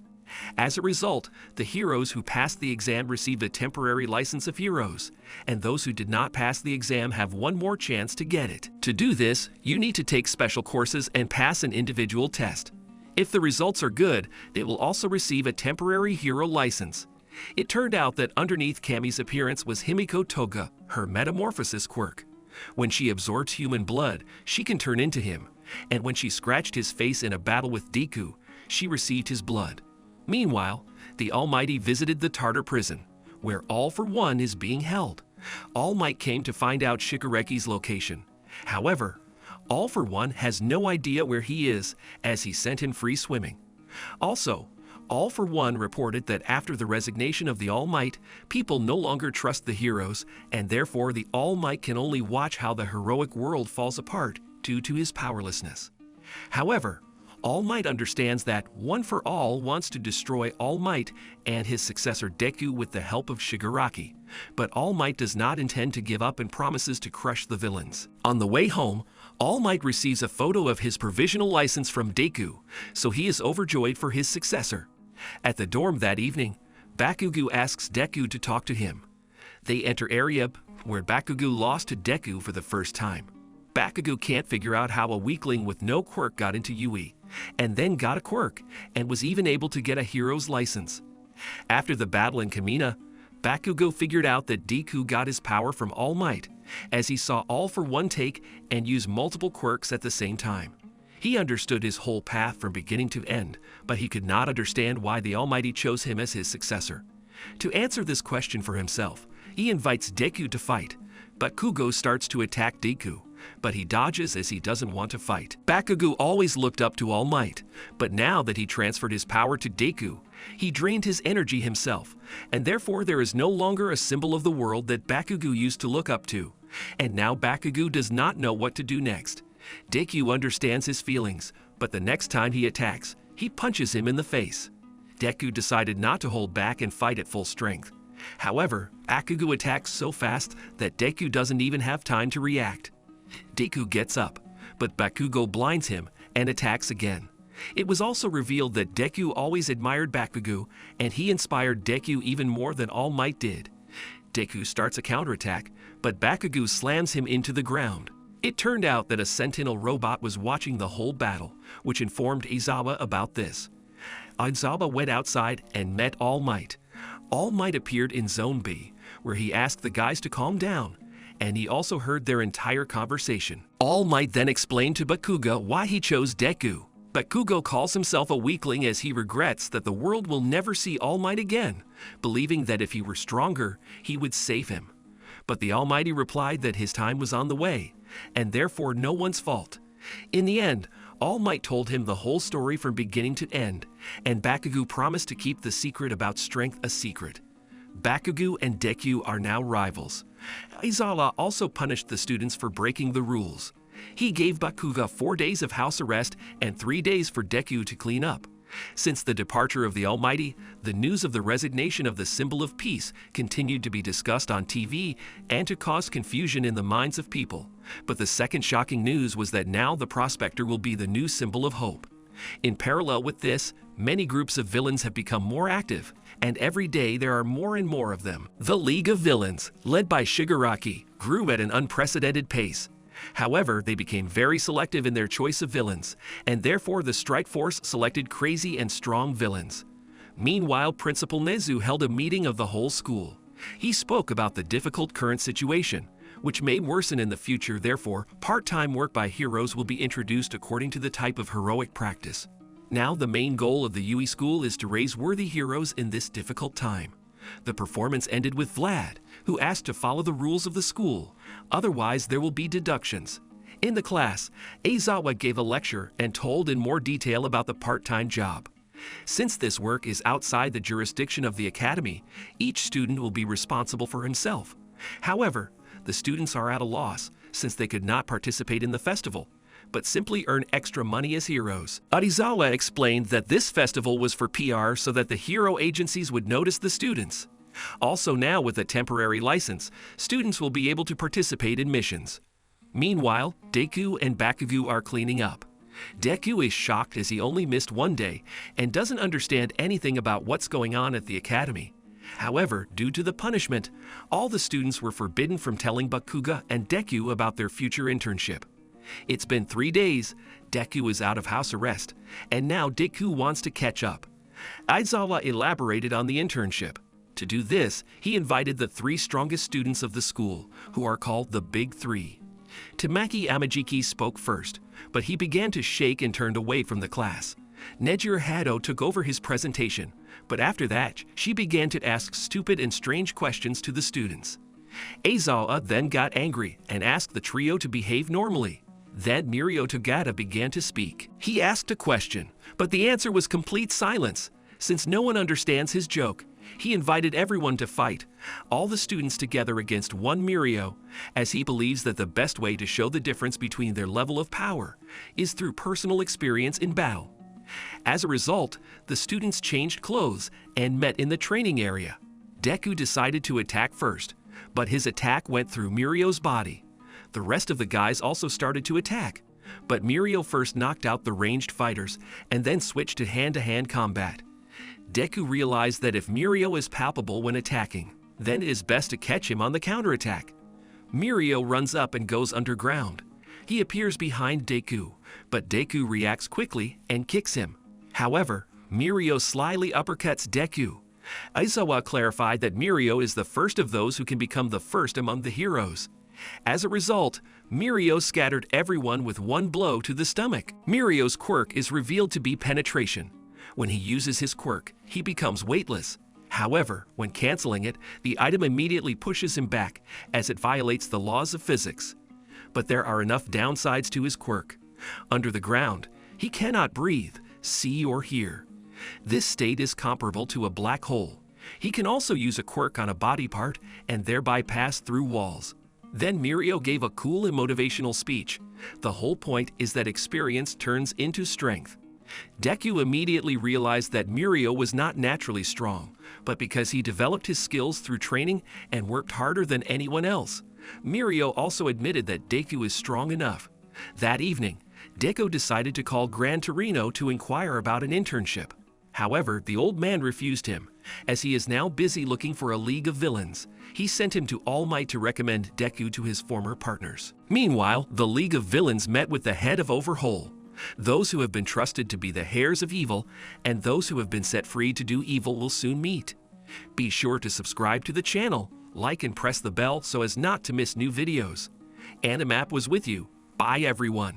As a result, the heroes who passed the exam received a temporary license of heroes, and those who did not pass the exam have one more chance to get it. To do this, you need to take special courses and pass an individual test. If the results are good, they will also receive a temporary hero license. It turned out that underneath Kami's appearance was Himiko Toga, her metamorphosis quirk. When she absorbs human blood, she can turn into him, and when she scratched his face in a battle with Deku, she received his blood. Meanwhile, the Almighty visited the Tartar prison, where All for One is being held. All Might came to find out Shigareki's location. However, All for One has no idea where he is, as he sent him free swimming. Also, All for One reported that after the resignation of the All Might, people no longer trust the heroes, and therefore the All Might can only watch how the heroic world falls apart due to his powerlessness. However, All Might understands that One for All wants to destroy All Might and his successor Deku with the help of Shigaraki, but All Might does not intend to give up and promises to crush the villains. On the way home, All Might receives a photo of his provisional license from Deku, so he is overjoyed for his successor. At the dorm that evening, Bakugo asks Deku to talk to him. They enter area where Bakugo lost to Deku for the first time. Bakugo can't figure out how a weakling with no quirk got into Yui, and then got a quirk, and was even able to get a hero's license. After the battle in Kamina, Bakugo figured out that Deku got his power from All Might, as he saw All for One take and use multiple quirks at the same time. He understood his whole path from beginning to end, but he could not understand why the Almighty chose him as his successor. To answer this question for himself, he invites Deku to fight, but Bakugo starts to attack Deku, but he dodges as he doesn't want to fight. Bakugo always looked up to All Might, but now that he transferred his power to Deku, he drained his energy himself, and therefore there is no longer a symbol of the world that Bakugo used to look up to, and now Bakugo does not know what to do next. Deku understands his feelings, but the next time he attacks, he punches him in the face. Deku decided not to hold back and fight at full strength. However, Bakugo attacks so fast that Deku doesn't even have time to react. Deku gets up, but Bakugo blinds him and attacks again. It was also revealed that Deku always admired Bakugo, and he inspired Deku even more than All Might did. Deku starts a counterattack, but Bakugo slams him into the ground. It turned out that a sentinel robot was watching the whole battle, which informed Aizawa about this. Aizawa went outside and met All Might. All Might appeared in Zone B, where he asked the guys to calm down, and he also heard their entire conversation. All Might then explained to Bakugo why he chose Deku. Bakugo calls himself a weakling as he regrets that the world will never see All Might again, believing that if he were stronger, he would save him. But the Almighty replied that his time was on the way, and therefore no one's fault. In the end, All Might told him the whole story from beginning to end, and Bakugo promised to keep the secret about strength a secret. Bakugo and Deku are now rivals. Aizawa also punished the students for breaking the rules. He gave Bakugo 4 days of house arrest and 3 days for Deku to clean up. Since the departure of the Almighty, the news of the resignation of the symbol of peace continued to be discussed on TV and to cause confusion in the minds of people. But the second shocking news was that now the Prospector will be the new symbol of hope. In parallel with this, many groups of villains have become more active, and every day there are more and more of them. The League of Villains, led by Shigaraki, grew at an unprecedented pace. However, they became very selective in their choice of villains, and therefore the Strike Force selected crazy and strong villains. Meanwhile, Principal Nezu held a meeting of the whole school. He spoke about the difficult current situation, which may worsen in the future. Therefore, part-time work by heroes will be introduced according to the type of heroic practice. Now the main goal of the Yui school is to raise worthy heroes in this difficult time. The performance ended with Vlad, who asked to follow the rules of the school, otherwise there will be deductions. In the class, Aizawa gave a lecture and told in more detail about the part-time job. Since this work is outside the jurisdiction of the academy, each student will be responsible for himself. However, the students are at a loss since they could not participate in the festival, but simply earn extra money as heroes. Aizawa explained that this festival was for PR so that the hero agencies would notice the students. Also now with a temporary license, students will be able to participate in missions. Meanwhile, Deku and Bakugo are cleaning up. Deku is shocked as he only missed 1 day and doesn't understand anything about what's going on at the academy. However, due to the punishment, all the students were forbidden from telling Bakugo and Deku about their future internship. It's been 3 days, Deku is out of house arrest, and now Deku wants to catch up. Aizawa elaborated on the internship. To do this, he invited the 3 strongest students of the school, who are called the Big Three. Tamaki Amajiki spoke first, but he began to shake and turned away from the class. Nejiro Hado took over his presentation, but after that, she began to ask stupid and strange questions to the students. Aizawa then got angry and asked the trio to behave normally. Then Mirio Togata began to speak. He asked a question, but the answer was complete silence. Since no one understands his joke, he invited everyone to fight, all the students together against one Mirio, as he believes that the best way to show the difference between their level of power is through personal experience in battle. As a result, the students changed clothes and met in the training area. Deku decided to attack first, but his attack went through Mirio's body. The rest of the guys also started to attack, but Mirio first knocked out the ranged fighters and then switched to hand-to-hand combat. Deku realized that if Mirio is palpable when attacking, then it is best to catch him on the counterattack. Mirio runs up and goes underground. He appears behind Deku, but Deku reacts quickly and kicks him. However, Mirio slyly uppercuts Deku. Aizawa clarified that Mirio is the first of those who can become the first among the heroes. As a result, Mirio scattered everyone with one blow to the stomach. Mirio's quirk is revealed to be penetration. When he uses his quirk, he becomes weightless. However, when canceling it, the item immediately pushes him back, as it violates the laws of physics. But there are enough downsides to his quirk. Under the ground, he cannot breathe, see, or hear. This state is comparable to a black hole. He can also use a quirk on a body part and thereby pass through walls. Then Mirio gave a cool and motivational speech. The whole point is that experience turns into strength. Deku immediately realized that Mirio was not naturally strong, but because he developed his skills through training and worked harder than anyone else. Mirio also admitted that Deku is strong enough. That evening, Deku decided to call Gran Torino to inquire about an internship. However, the old man refused him, as he is now busy looking for a league of villains. He sent him to AII Might to recommend Deku to his former partners. Meanwhile, the League of Villains met with the head of Overhaul, those who have been trusted to be the heirs of evil, and those who have been set free to do evil will soon meet. Be sure to subscribe to the channel, like and press the bell so as not to miss new videos. AniMap was with you. Bye everyone.